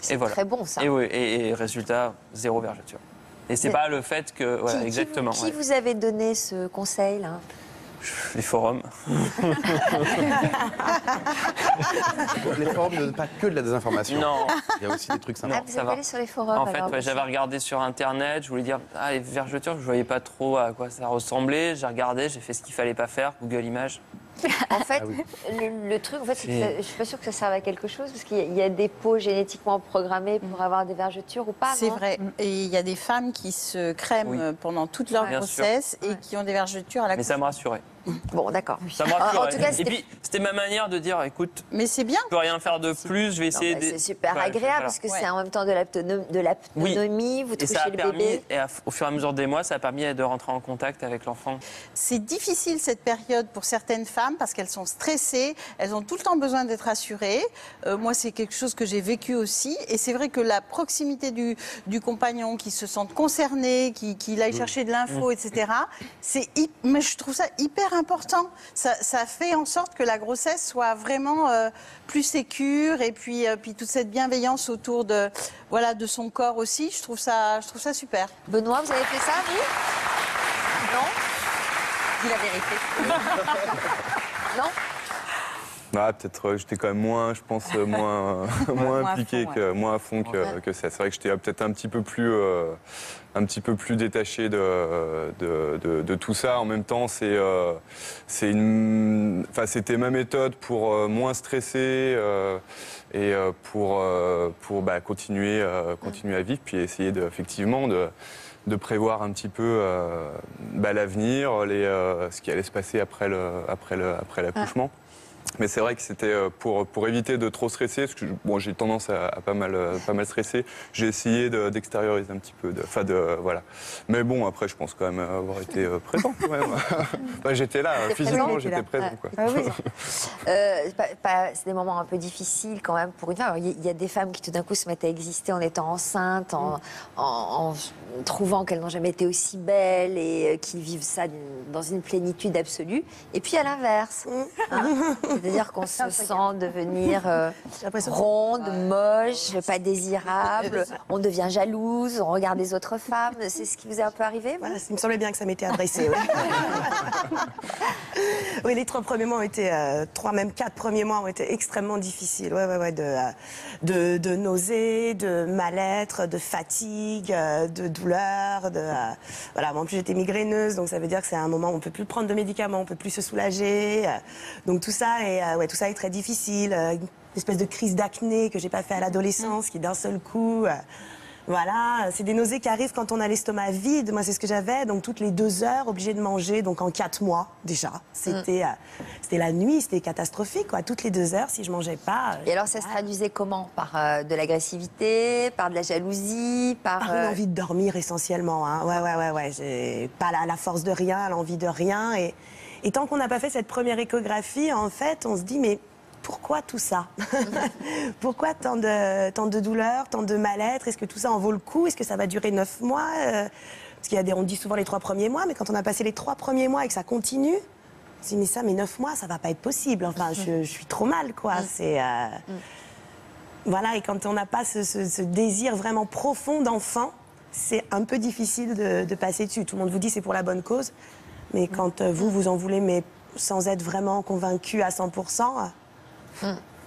C'est très bon, ça. Et résultat, 0 vergeture. Et c'est pas le fait que... Voilà, exactement. Qui vous avait donné ce conseil, là? Les forums. Les forums ne donnent pas que de la désinformation. Non. Il y a aussi des trucs sympas. Ah, vous êtes allé sur les forums En fait, alors, j'avais regardé sur Internet, je voulais dire, les vergetures, je voyais pas trop à quoi ça ressemblait. J'ai regardé, j'ai fait ce qu'il fallait pas faire, Google Images. En fait, le truc, en fait, c'est que je suis pas sûre que ça serve à quelque chose, parce qu'il y a des peaux génétiquement programmées pour avoir des vergetures ou pas. C'est vrai. Et il y a des femmes qui se crèment pendant toute leur grossesse et qui ont des vergetures à la couche. Mais ça me rassurait. Bon, d'accord. Ça me rassurait. En tout cas, et puis, c'était ma manière de dire, écoute, mais c'est bien. Je peux rien faire de plus, je vais essayer. C'est super agréable parce que c'est en même temps de l'autonomie, vous touchez le bébé. Et au fur et à mesure des mois, ça a permis de rentrer en contact avec l'enfant. C'est difficile cette période pour certaines femmes parce qu'elles sont stressées, elles ont tout le temps besoin d'être rassurées. Moi, c'est quelque chose que j'ai vécu aussi. Et c'est vrai que la proximité du compagnon, qui se sente concerné, qui aille chercher de l'info, etc., mais je trouve ça hyper important. Ça fait en sorte que la grossesse soit vraiment plus sécure et puis toute cette bienveillance autour de son corps aussi. Je trouve ça super. Benoît, vous avez fait ça, vous? Non? Dis la vérité. Non? Ah, peut-être j'étais quand même moins, je pense, moins impliqué, moins à fond que ça. C'est vrai que j'étais peut-être un petit peu plus détaché de tout ça. En même temps, c'était ma méthode pour moins stresser et pour continuer à vivre, puis essayer effectivement de prévoir un petit peu l'avenir, ce qui allait se passer après l'accouchement. Mais c'est vrai que c'était pour éviter de trop stresser, parce que j'ai tendance à pas mal stresser. J'ai essayé d'extérioriser un petit peu, voilà. Mais bon, après, je pense quand même avoir été présent quand même. J'étais là, physiquement, j'étais présent. Quoi. Ah oui. C'est des moments un peu difficiles quand même pour une femme. Il y a des femmes qui tout d'un coup se mettent à exister en étant enceintes, en trouvant qu'elles n'ont jamais été aussi belles et qui vivent ça dans une plénitude absolue. Et puis à l'inverse. C'est-à-dire qu'on se sent devenir ronde, moche, pas désirable, on devient jalouse, on regarde les autres femmes. C'est ce qui vous est un peu arrivé? Voilà, il me semblait bien que ça m'était adressé. Oui, les 3 premiers mois ont été, 4 premiers mois ont été extrêmement difficiles. De nausées, de mal-être, de fatigue, de douleur. Voilà, en plus j'étais migraineuse, donc ça veut dire que c'est un moment où on ne peut plus prendre de médicaments, on ne peut plus se soulager. Donc tout ça est très difficile. Une espèce de crise d'acné que j'ai pas fait à l'adolescence, qui d'un seul coup... Voilà, c'est des nausées qui arrivent quand on a l'estomac vide. Moi, c'est ce que j'avais. Donc, toutes les 2 heures, obligée de manger. Donc, en 4 mois, déjà. C'était la nuit, c'était catastrophique, quoi. Toutes les 2 heures, si je mangeais pas... Et alors, ça se traduisait comment? Par de l'agressivité, par de la jalousie, par une envie de dormir, essentiellement. Hein. Ouais. J'ai pas la force de rien, l'envie de rien. Et tant qu'on n'a pas fait cette première échographie, en fait, on se dit, mais... Pourquoi tout ça? Pourquoi tant de douleur, tant de mal-être? Est-ce que tout ça en vaut le coup? Est-ce que ça va durer 9 mois? Parce on dit souvent les 3 premiers mois, mais quand on a passé les 3 premiers mois et que ça continue, on se dit, mais 9 mois, ça va pas être possible. Enfin, je suis trop mal, quoi. Voilà, et quand on n'a pas ce désir vraiment profond d'enfant, c'est un peu difficile de passer dessus. Tout le monde vous dit c'est pour la bonne cause, mais quand vous en voulez, mais sans être vraiment convaincu à 100%...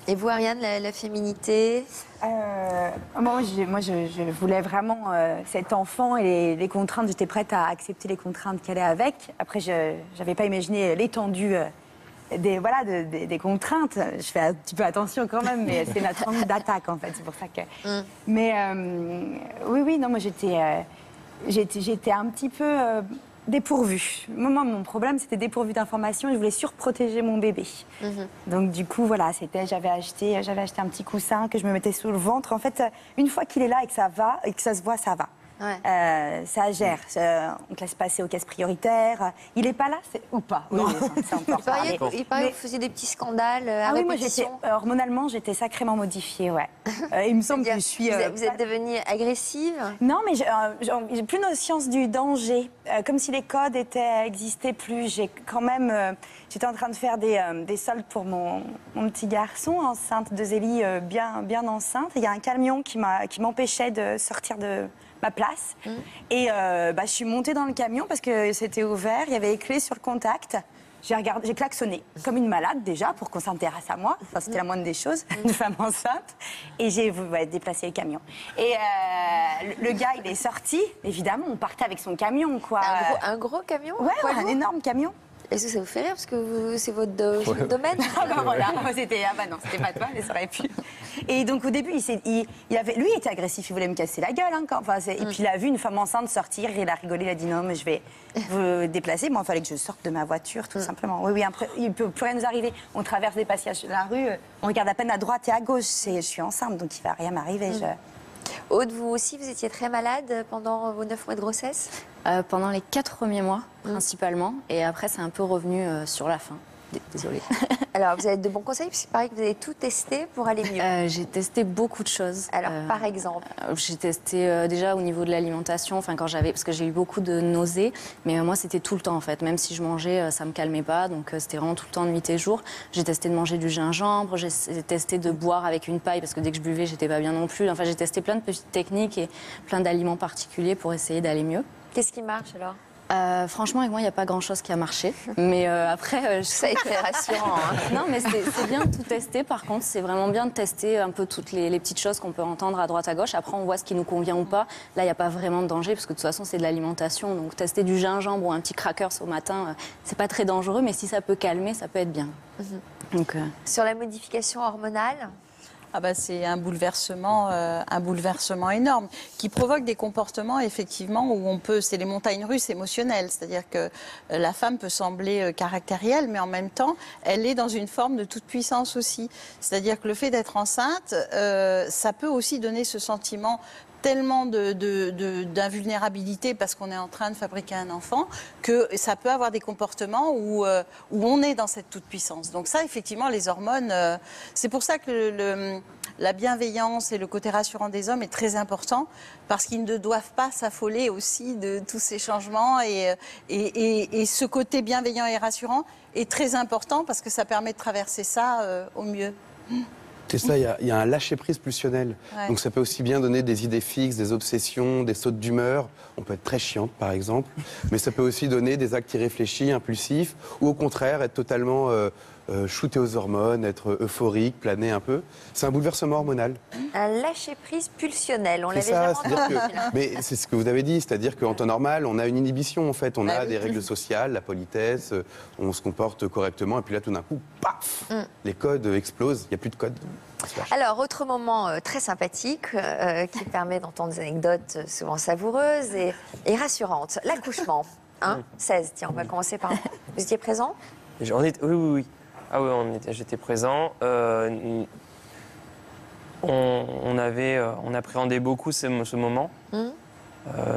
Et vous, Ariane, la féminité? Moi, je voulais vraiment cet enfant et les contraintes. J'étais prête à accepter les contraintes qu'elle est avec. Après, je n'avais pas imaginé l'étendue des contraintes. Je fais un petit peu attention quand même, mais c'est notre angle d'attaque, en fait. C'est pour ça que... Mais oui, non, moi, j'étais un petit peu... dépourvue. Moi, mon problème, c'était dépourvue d'informations et je voulais surprotéger mon bébé. Donc, du coup, voilà, j'avais acheté un petit coussin que je me mettais sous le ventre. En fait, une fois qu'il est là et que ça va, et que ça se voit, ça va. Ça gère. On te laisse passer aux caisses prioritaires. Il n'est pas là ou pas? Oui, il paraît que vous faisiez des petits scandales à répétition. Oui, hormonalement, j'étais sacrément modifiée, ouais. Il me semble que je suis... Vous êtes devenue agressive? Non, mais j'ai plus conscience du danger. Comme si les codes existaient plus. J'ai quand même... J'étais en train de faire des soldes pour mon petit garçon, enceinte de Zélie, bien enceinte. Il y a un camion qui m'empêchait de sortir de ma place. Et je suis montée dans le camion parce que c'était ouvert, il y avait les clés sur le contact. j'ai klaxonné comme une malade déjà pour qu'on s'intéresse à moi. Enfin, c'était la moindre des choses, une femme enceinte. Et j'ai déplacé le camion. Et le gars, il est sorti. Évidemment, on partait avec son camion, quoi. Un gros camion? Ouais, un énorme camion. Est-ce que ça vous fait rire parce que c'est votre domaine? Ah bah voilà, c'était non, c'était pas toi, mais ça aurait pu. Et donc au début, lui, il était agressif, il voulait me casser la gueule. Hein, et puis il a vu une femme enceinte sortir, il a rigolé, il a dit non, mais je vais vous déplacer. Moi, il fallait que je sorte de ma voiture, tout simplement. Oui, après, il ne peut plus rien nous arriver. On traverse des passages de la rue, on regarde à peine à droite et à gauche. Je suis enceinte, donc il ne va rien m'arriver. Aude, vous aussi, vous étiez très malade pendant vos 9 mois de grossesse? Pendant les 4 premiers mois, principalement. Et après, c'est un peu revenu sur la fin. Désolée. Alors, vous avez de bons conseils, puisqu'il paraît que vous avez tout testé pour aller mieux. J'ai testé beaucoup de choses. Alors, par exemple? J'ai testé déjà au niveau de l'alimentation, parce que j'ai eu beaucoup de nausées, mais moi, c'était tout le temps, en fait. Même si je mangeais, ça me calmait pas, donc c'était vraiment tout le temps, nuit et jour. J'ai testé de manger du gingembre, j'ai testé de boire avec une paille, parce que dès que je buvais, j'étais pas bien non plus. Enfin, j'ai testé plein de petites techniques et plein d'aliments particuliers pour essayer d'aller mieux. Qu'est-ce qui marche, alors? Franchement, avec moi, il n'y a pas grand-chose qui a marché. Mais après... Ça a été rassurant. Hein. Non, mais c'est bien de tout tester. Par contre, c'est vraiment bien de tester un peu toutes les petites choses qu'on peut entendre à droite, à gauche. Après, on voit ce qui nous convient ou pas. Là, il n'y a pas vraiment de danger, parce que de toute façon, c'est de l'alimentation. Donc, tester du gingembre ou un petit crackers au matin, c'est pas très dangereux. Mais si ça peut calmer, ça peut être bien. Donc, Sur la modification hormonale? C'est un bouleversement énorme qui provoque des comportements effectivement où c'est les montagnes russes émotionnelles. C'est-à-dire que la femme peut sembler caractérielle, mais en même temps, elle est dans une forme de toute puissance aussi. C'est-à-dire que le fait d'être enceinte, ça peut aussi donner ce sentiment tellement d'invulnérabilité parce qu'on est en train de fabriquer un enfant que ça peut avoir des comportements où on est dans cette toute-puissance. Donc ça, effectivement, les hormones, c'est pour ça que la bienveillance et le côté rassurant des hommes est très important parce qu'ils ne doivent pas s'affoler aussi de tous ces changements et ce côté bienveillant et rassurant est très important parce que ça permet de traverser ça au mieux. C'est ça, il y a un lâcher-prise pulsionnel. Ouais. Donc ça peut aussi bien donner des idées fixes, des obsessions, des sautes d'humeur. On peut être très chiante, par exemple. Mais ça peut aussi donner des actes irréfléchis, impulsifs, ou au contraire, être totalement shooté aux hormones, être euphorique, planer un peu. C'est un bouleversement hormonal. Un lâcher-prise pulsionnel, on l'avait jamais entendu. Mais c'est ce que vous avez dit, c'est-à-dire qu'en temps normal, on a une inhibition, en fait. On a des règles sociales, la politesse, on se comporte correctement, et puis là, tout d'un coup, paf, les codes explosent, il n'y a plus de codes. Alors, autre moment très sympathique qui permet d'entendre des anecdotes souvent savoureuses et rassurantes. L'accouchement, 16. Tiens, on va commencer par... Vous étiez présent? Oui. Ah oui, j'étais présent. On appréhendait beaucoup ce moment.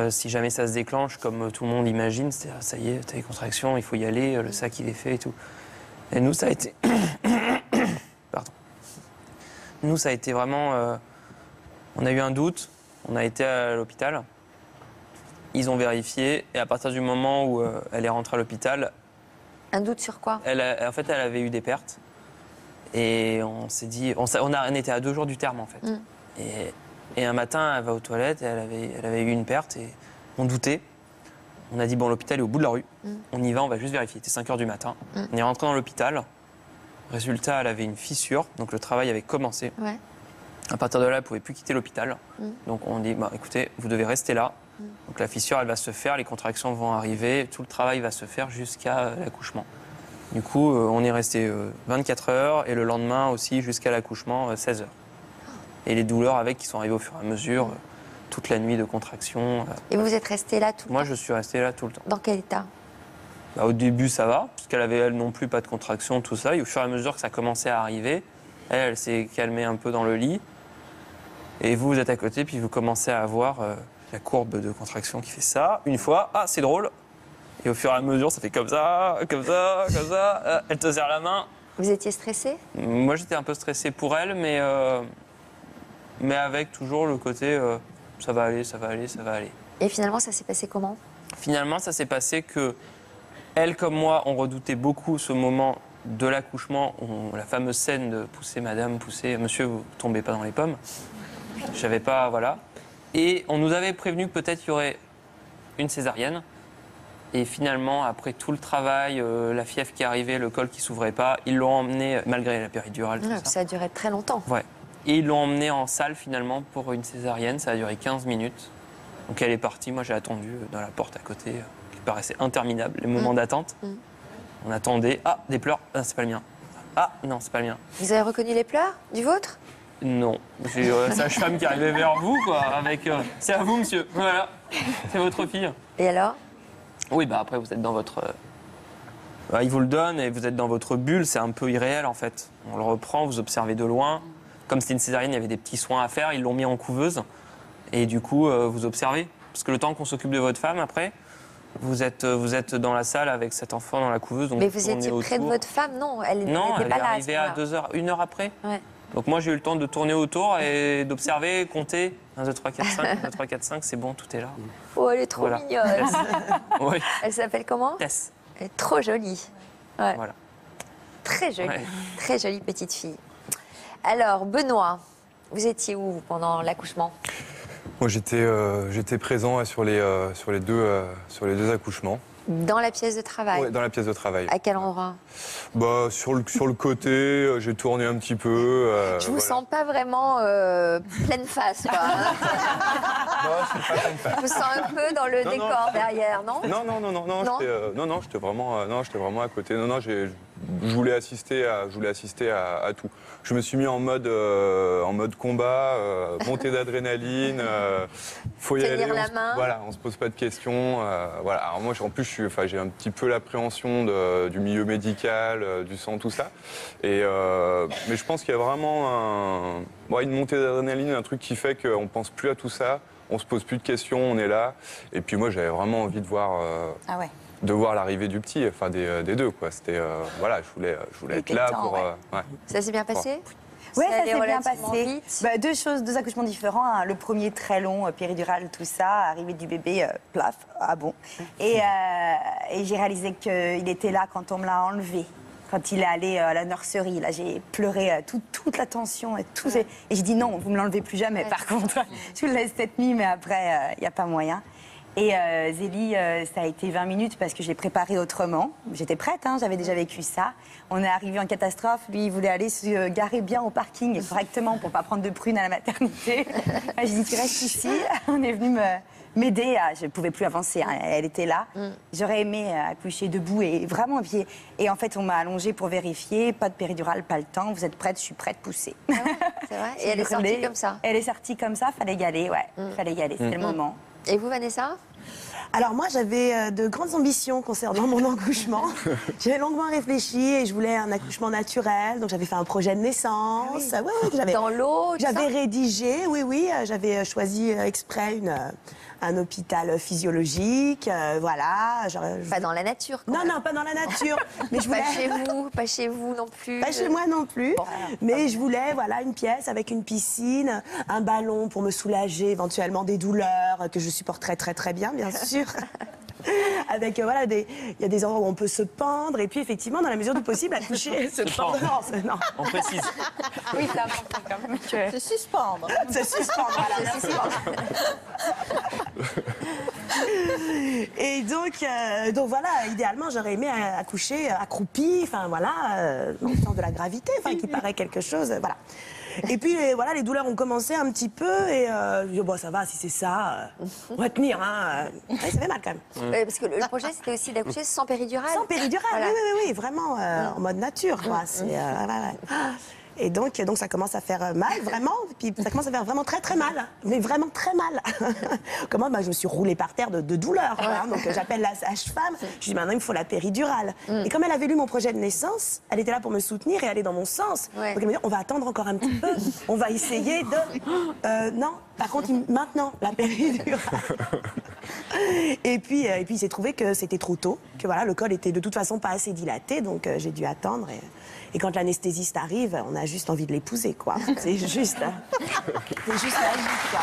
Si jamais ça se déclenche, comme tout le monde imagine, c'est ça y est, t'as les contractions, il faut y aller, le sac il est fait et tout. Et nous, ça a été... Pardon. Nous, ça a été vraiment... on a eu un doute, on a été à l'hôpital, ils ont vérifié, et à partir du moment où elle est rentrée à l'hôpital... Un doute sur quoi? En fait, elle avait eu des pertes, et on s'est dit... On était à 2 jours du terme, en fait. Et un matin, elle va aux toilettes, et elle avait eu une perte, et on doutait. On a dit, bon, l'hôpital est au bout de la rue, on y va, on va juste vérifier. C'était 5 h du matin. On est rentré dans l'hôpital. Résultat, elle avait une fissure, donc le travail avait commencé. Ouais. À partir de là, elle ne pouvait plus quitter l'hôpital. Donc on dit, écoutez, vous devez rester là. Donc la fissure, elle va se faire, les contractions vont arriver, tout le travail va se faire jusqu'à l'accouchement. Du coup, on est resté 24 heures et le lendemain aussi jusqu'à l'accouchement, 16 heures. Et les douleurs avec qui sont arrivées au fur et à mesure, toute la nuit de contractions. Et vous êtes resté là tout le temps? Moi, je suis resté là tout le temps. Dans quel état? Au début, ça va, parce qu'elle avait, elle non plus, pas de contractions, tout ça. Et au fur et à mesure que ça commençait à arriver, elle s'est calmée un peu dans le lit. Et vous êtes à côté, puis vous commencez à avoir la courbe de contraction qui fait ça. Une fois, c'est drôle. Et au fur et à mesure, ça fait comme ça, comme ça, comme ça. Elle te serre la main. Vous étiez stressé? Moi, j'étais un peu stressé pour elle, mais avec toujours le côté ça va aller, ça va aller, ça va aller. Et finalement, ça s'est passé comment? Finalement, ça s'est passé que elle comme moi, on redoutait beaucoup ce moment de l'accouchement, la fameuse scène de pousser madame, pousser monsieur, vous tombez pas dans les pommes. Je savais pas, voilà. Et on nous avait prévenu que peut-être il y aurait une césarienne. Et finalement, après tout le travail, la fièvre qui arrivait, le col qui s'ouvrait pas, ils l'ont emmené, malgré la péridurale, tout Ça a duré très longtemps. Ouais. Et ils l'ont emmenée en salle finalement pour une césarienne. Ça a duré 15 minutes. Donc elle est partie. Moi j'ai attendu dans la porte à côté, qui paraissait interminable, les moments d'attente. On attendait. Ah, des pleurs. Ah, c'est pas le mien. Ah, non, c'est pas le mien. Vous avez reconnu les pleurs du vôtre? Non. J'ai la sage-femme qui arrivait vers vous, quoi, avec. C'est à vous, monsieur. Voilà. C'est votre fille. Et alors? Oui, bah après vous êtes dans votre. Ils vous le donnent et vous êtes dans votre bulle. C'est un peu irréel en fait. On le reprend, vous observez de loin. Comme c'était une césarienne, il y avait des petits soins à faire, ils l'ont mis en couveuse. Et du coup, vous observez. Parce que le temps qu'on s'occupe de votre femme, après, vous êtes dans la salle avec cet enfant dans la couveuse. Donc mais vous étiez près de votre femme? Non, elle n'était pas là. Elle est arrivée à 1 heure après. Ouais. Donc moi, j'ai eu le temps de tourner autour et d'observer, compter. 1, 2, 3, 4, 5, 1, 2, 3, 4, 5, c'est bon, tout est là. Oh, elle est trop mignonne. Oui. Elle s'appelle comment? Tess. Elle est trop jolie. Ouais. Voilà. Très jolie, très jolie petite fille. Alors, Benoît, vous étiez où vous, pendant l'accouchement? Moi, j'étais présent sur les deux accouchements. Dans la pièce de travail? Oui, dans la pièce de travail. À quel endroit? Bah, sur le côté, j'ai tourné un petit peu. Je vous sens pas vraiment pleine face, quoi. Je vous sens un peu dans le décor derrière, non? Non, j'étais vraiment à côté. Non, je voulais assister à tout. Je me suis mis en mode combat, montée d'adrénaline, faut y aller. La main. Voilà, on se pose pas de questions. Voilà. Alors moi, en plus, j'ai un petit peu l'appréhension du milieu médical, du sang, tout ça. Mais je pense qu'il y a vraiment une montée d'adrénaline, un truc qui fait qu'on pense plus à tout ça, on se pose plus de questions, on est là. Et puis moi, j'avais vraiment envie de voir. De voir l'arrivée du petit, enfin des deux, quoi. C'était voilà, je voulais être là pour. Ouais. Ça s'est bien passé? Oui, ça s'est bien passé. Bah, deux accouchements différents. Hein. Le premier très long, péridurale, tout ça, arrivée du bébé, plaf, ah bon. Et j'ai réalisé qu'il était là quand on me l'a enlevé. Quand il est allé à la nurserie, là, j'ai pleuré toute la tension et tout. Et j'ai dit non, vous me l'enlevez plus jamais. Par contre, je vous le laisse cette nuit, mais après, il n'y a pas moyen. Et Zélie, ça a été 20 minutes parce que je l'ai préparé autrement. J'étais prête, hein, j'avais déjà vécu ça. On est arrivé en catastrophe. Lui, il voulait aller se garer bien au parking correctement pour ne pas prendre de prunes à la maternité. J'ai dit, tu restes ici. On est venu m'aider. Je ne pouvais plus avancer, hein. Elle était là. J'aurais aimé accoucher debout et vraiment pied. Et en fait, on m'a allongée pour vérifier. Pas de péridurale, pas le temps. Vous êtes prête? Je suis prête, poussez. C'est vrai? Et elle est sortie comme ça? Elle est sortie comme ça, fallait y aller, ouais. Fallait y aller, c'était le moment. Et vous, Vanessa? Alors moi, j'avais de grandes ambitions concernant mon accouchement. J'avais longuement réfléchi et je voulais un accouchement naturel. Donc j'avais fait un projet de naissance. Ah oui. Dans l'eau, j'avais rédigé, oui. J'avais choisi exprès un hôpital physiologique, voilà. Pas dans la nature, quoi. Non, pas dans la nature. Mais je voulais... Pas chez vous non plus. Pas chez moi non plus. Bon, mais je voulais, une pièce avec une piscine, un ballon pour me soulager éventuellement des douleurs que je supporterais très très bien sûr. Avec, il y a des endroits où on peut se pendre et puis effectivement, dans la mesure du possible, accoucher, se pendre. Non. On précise. Oui, c'est important quand même. Se suspendre. Se suspendre, voilà. Et donc voilà, idéalement, j'aurais aimé accoucher accroupie, en faisant de la gravité, qui paraît quelque chose, voilà. Et puis les douleurs ont commencé un petit peu et je dis bon ça va si c'est ça, on va tenir hein. Ça fait mal quand même. Parce que le projet c'était aussi d'accoucher sans péridurale. Sans péridurale, voilà. Oui, vraiment en mode nature quoi. Et donc ça commence à faire mal, vraiment. Puis ça commence à faire vraiment très, très mal. Mais vraiment très mal. Comment je me suis roulée par terre de douleur. Voilà. Donc j'appelle la sage-femme. Je dis maintenant, il me faut la péridurale. Et comme elle avait lu mon projet de naissance, elle était là pour me soutenir et aller dans mon sens. Donc elle me dit, on va attendre encore un petit peu. On va essayer de... non, par contre, maintenant, la péridurale. Et puis il s'est trouvé que c'était trop tôt. Que le col était de toute façon pas assez dilaté. Donc j'ai dû attendre. Et quand l'anesthésiste arrive, on a juste envie de l'épouser, quoi. C'est juste... C'est juste magique, quoi.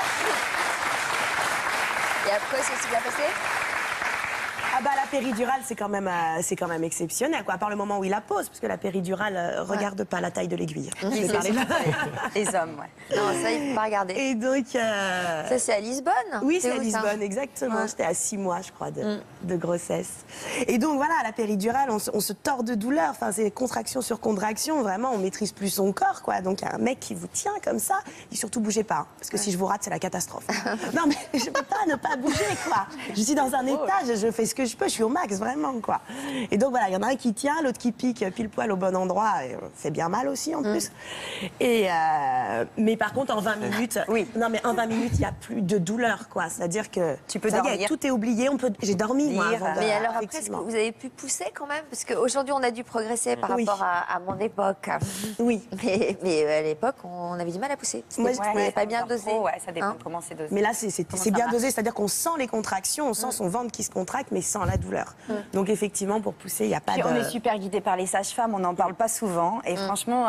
Et après, ça s'est bien passé? La péridurale, c'est quand même exceptionnel, quoi. À part le moment où il la pose, parce que la péridurale regarde pas la taille de l'aiguille. Les hommes, ouais. Non, ça, il ne faut pas regarder. Et donc... Ça, c'est à Lisbonne? Oui, c'est à Lisbonne, exactement. Ouais. J'étais à 6 mois, je crois, de grossesse. Et donc, voilà, la péridurale, on se tord de douleur. Enfin, c'est contraction sur contraction. Vraiment, on maîtrise plus son corps, quoi. Donc, il y a un mec qui vous tient comme ça. Et surtout, bougez pas. Hein, parce que si je vous rate, c'est la catastrophe. Non, mais je peux pas ne pas bouger, quoi. Je suis dans un état, je fais ce que je peux, je suis au max, vraiment, quoi. Et donc, voilà, il y en a un qui tient, l'autre qui pique pile poil au bon endroit. Et fait bien mal aussi, en plus. Et, mais par contre, en 20 minutes... Oui. Non, mais en 20 minutes, il n'y a plus de douleur, quoi. C'est-à-dire que... Tu peux dormir. Tout est oublié. J'ai dormi, moi, avant Mais alors après, est-ce que vous avez pu pousser, quand même? Parce qu'aujourd'hui, on a dû progresser par rapport à mon époque. Oui. Mais à l'époque, on avait du mal à pousser. C'était pas bien dosé. Ouais, ça dépend comment c'est dosé. Mais là, c'est bien dosé, c'est-à-dire qu'on sent les contractions, on sent son ventre qui se contracte, mais sans la douleur. Donc effectivement, pour pousser, il n'y a pas de... On est super guidés par les sages-femmes, on n'en parle pas souvent. Et franchement,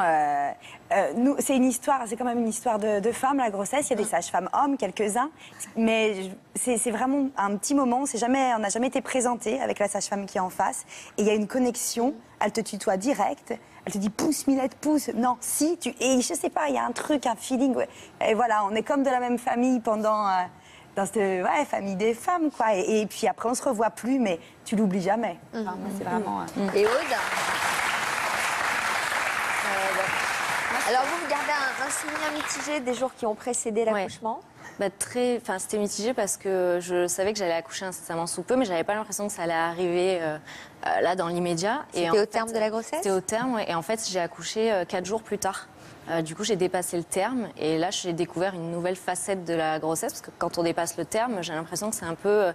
c'est une histoire, c'est quand même une histoire de femmes, la grossesse. Il y a des sages-femmes hommes, quelques-uns. Mais c'est vraiment un petit moment, on n'a jamais été présenté avec la sage-femme qui est en face. Et il y a une connexion, elle te tutoie direct. Elle te dit pousse, Milette, pousse. Non, si, et je sais pas, il y a un truc, un feeling. Ouais. Et voilà, on est comme de la même famille dans cette famille des femmes, quoi. Et puis après, on se revoit plus, mais tu l'oublies jamais. Enfin, c'est vraiment. Et Aude? Alors vous gardez un souvenir mitigé des jours qui ont précédé l'accouchement? C'était mitigé parce que je savais que j'allais accoucher incessamment sous peu, mais j'avais pas l'impression que ça allait arriver là dans l'immédiat. C'était au terme de la grossesse? C'était au terme, ouais. Et en fait, j'ai accouché 4 jours plus tard. Du coup, j'ai dépassé le terme et là, j'ai découvert une nouvelle facette de la grossesse parce que quand on dépasse le terme, j'ai l'impression que c'est un peu...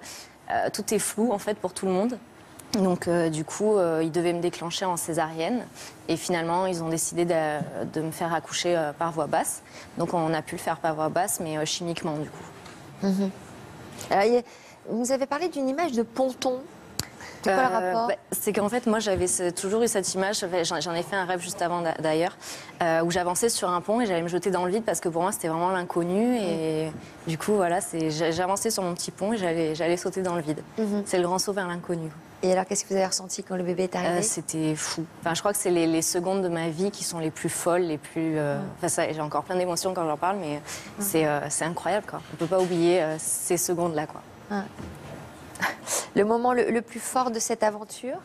tout est flou, en fait, pour tout le monde. Donc, du coup, ils devaient me déclencher en césarienne. Et finalement, ils ont décidé de me faire accoucher par voie basse. Donc, on a pu le faire par voie basse, mais chimiquement, du coup. Alors, vous avez parlé d'une image de ponton. C'est quoi le rapport? C'est qu'en fait, moi, j'avais toujours eu cette image. J'en ai fait un rêve juste avant, d'ailleurs, où j'avançais sur un pont et j'allais me jeter dans le vide parce que pour moi, c'était vraiment l'inconnu. Et du coup, voilà, j'avançais sur mon petit pont et j'allais sauter dans le vide. C'est le grand saut vers l'inconnu. Et alors, qu'est-ce que vous avez ressenti quand le bébé est arrivé? C'était fou. Enfin, je crois que c'est les secondes de ma vie qui sont les plus folles, les plus... j'ai encore plein d'émotions quand j'en parle, mais c'est incroyable, quoi. On ne peut pas oublier ces secondes-là, quoi. Le moment le plus fort de cette aventure,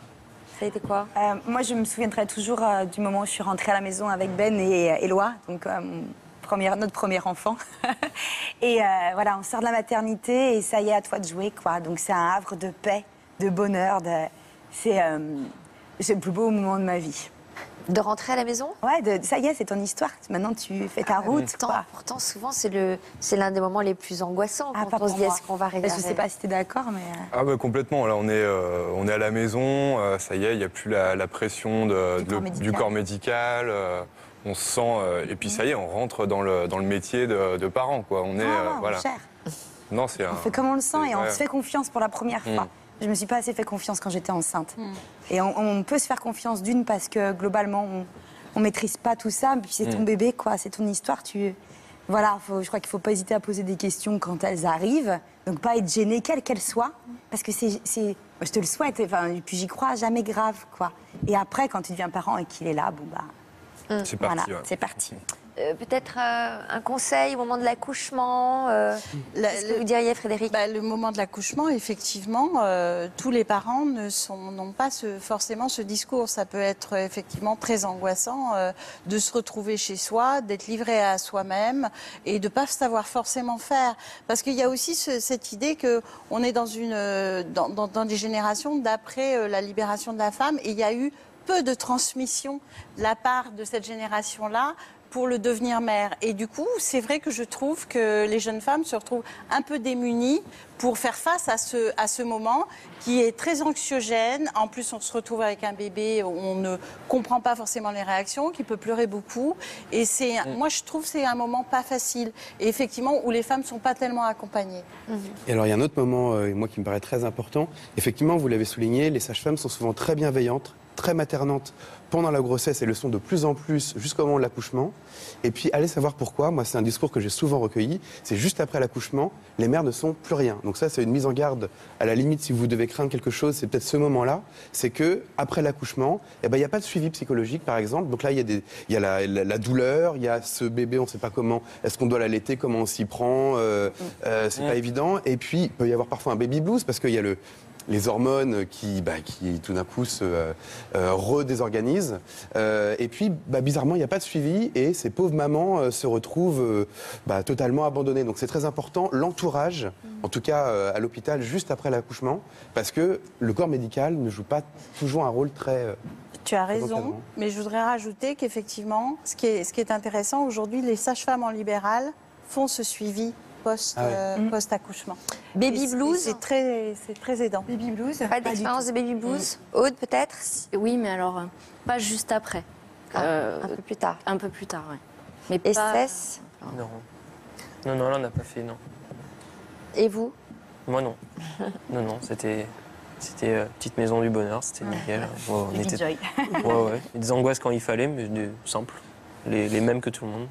ça a été quoi? Moi, je me souviendrai toujours du moment où je suis rentrée à la maison avec Ben et Éloi, donc notre premier enfant. Et voilà, on sort de la maternité et ça y est, à toi de jouer, quoi. Donc c'est un havre de paix, de bonheur. C'est le plus beau moment de ma vie. De rentrer à la maison? Ouais, ça y est, c'est ton histoire. Maintenant, tu fais ta route. Pourtant, souvent, c'est l'un des moments les plus angoissants quand on se dit est-ce qu'on va arriver. Je sais pas si tu es d'accord, mais... Ah bah complètement. Là, on est à la maison. Ça y est, il n'y a plus la pression du corps médical. On se sent... et puis ça y est, on rentre dans le métier de parent, quoi. On est... voilà. Cher. Non, c'est on fait comme on le sent et on se fait confiance pour la première fois. Je me suis pas assez fait confiance quand j'étais enceinte. Et on peut se faire confiance parce que globalement, on maîtrise pas tout ça. Puis c'est ton bébé, quoi. C'est ton histoire. Voilà, je crois qu'il faut pas hésiter à poser des questions quand elles arrivent. Donc pas être gênée, quelle qu'elle soit. Parce que je te le souhaite. Enfin, et puis j'y crois, jamais grave, quoi. Et après, quand tu deviens parent et qu'il est là, bon bah... C'est parti. Voilà, c'est parti. Peut-être un conseil au moment de l'accouchement qu'est-ce que vous diriez, Frédéric? Le moment de l'accouchement, effectivement, tous les parents n'ont pas forcément ce discours. Ça peut être effectivement très angoissant de se retrouver chez soi, d'être livré à soi-même et de ne pas savoir forcément faire. Parce qu'il y a aussi cette idée qu'on est dans des générations d'après la libération de la femme et il y a eu peu de transmission de la part de cette génération-là pour le devenir mère. Et du coup, c'est vrai que je trouve que les jeunes femmes se retrouvent un peu démunies pour faire face à ce moment qui est très anxiogène. En plus, on se retrouve avec un bébé, on ne comprend pas forcément les réactions, qui peut pleurer beaucoup. Et moi, je trouve que c'est un moment pas facile. Et effectivement, où les femmes ne sont pas tellement accompagnées. Et alors, il y a un autre moment, moi, qui me paraît très important. Effectivement, vous l'avez souligné, les sages-femmes sont souvent très bienveillantes très maternantes pendant la grossesse et le sont de plus en plus jusqu'au moment de l'accouchement. Et puis, allez savoir pourquoi. Moi, c'est un discours que j'ai souvent recueilli. C'est juste après l'accouchement, les mères ne sont plus rien. Donc ça, c'est une mise en garde. À la limite, si vous devez craindre quelque chose, c'est peut-être ce moment-là. C'est que après l'accouchement, il n'y a pas de suivi psychologique, par exemple. Donc là, il y a la douleur, il y a ce bébé, on ne sait pas comment. Est-ce qu'on doit l'allaiter, comment on s'y prend. C'est pas évident. Et puis, il peut y avoir parfois un baby blues parce qu'il y a les hormones qui tout d'un coup se redésorganisent. Et puis, bizarrement, il n'y a pas de suivi et ces pauvres mamans se retrouvent totalement abandonnées. Donc c'est très important, l'entourage, en tout cas à l'hôpital, juste après l'accouchement, parce que le corps médical ne joue pas toujours un rôle très... Tu as raison, mais je voudrais rajouter qu'effectivement, ce qui est intéressant aujourd'hui, les sages-femmes en libéral font ce suivi post-accouchement. Baby blues, c'est très aidant. Baby blues, pas d'expérience de baby blues. Aude, peut-être? Oui, mais alors pas juste après. Un peu plus tard. Un peu plus tard, oui. Mais et pas... Cess? Non, là on n'a pas fait, non. Et vous? Moi non. Non, c'était petite maison du bonheur, c'était nickel. On était... Joy. Ouais. Des angoisses quand il fallait, mais simples. Les mêmes que tout le monde.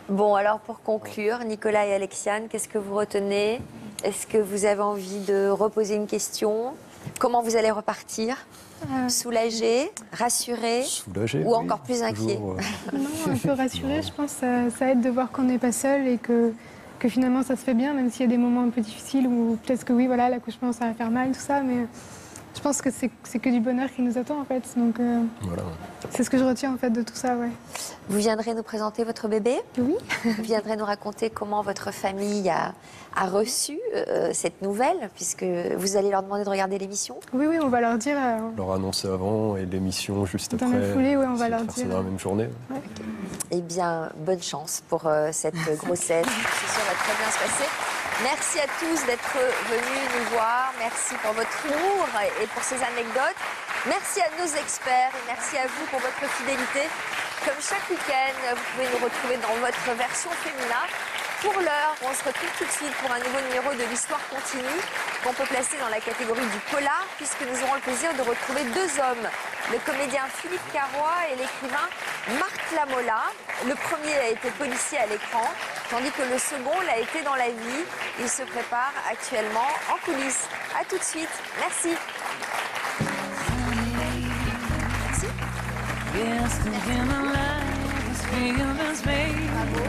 Bon, alors pour conclure, Nicolas et Alexiane, qu'est-ce que vous retenez? Est-ce que vous avez envie de reposer une question? Comment vous allez repartir? Soulagé, rassuré? Soulagé, ou encore plus inquiet? Non, un peu rassuré, je pense que ça aide de voir qu'on n'est pas seul et que finalement ça se fait bien, même s'il y a des moments un peu difficiles où peut-être que oui, voilà, l'accouchement ça va faire mal, tout ça, mais je pense que c'est que du bonheur qui nous attend en fait. Donc voilà. C'est ce que je retiens en fait de tout ça, ouais. Vous viendrez nous présenter votre bébé? Oui. Vous viendrez nous raconter comment votre famille a reçu cette nouvelle, puisque vous allez leur demander de regarder l'émission? Oui, on va leur dire. Leur annoncer avant et l'émission juste après. Dans la foulée, on va leur dire. C'est dans la même journée. Ouais. Eh bien, bonne chance pour cette grossesse. Je suis sûre, va très bien se passer. Merci à tous d'être venus nous voir. Merci pour votre humour et pour ces anecdotes. Merci à nos experts et merci à vous pour votre fidélité. Comme chaque week-end, vous pouvez nous retrouver dans votre version féminin. Pour l'heure, on se retrouve tout de suite pour un nouveau numéro de l'Histoire continue qu'on peut placer dans la catégorie du polar, puisque nous aurons le plaisir de retrouver deux hommes, le comédien Philippe Carrois et l'écrivain Marc Lamola. Le premier a été policier à l'écran, tandis que le second l'a été dans la vie. Il se prépare actuellement en coulisses. A tout de suite. Merci. Bravo.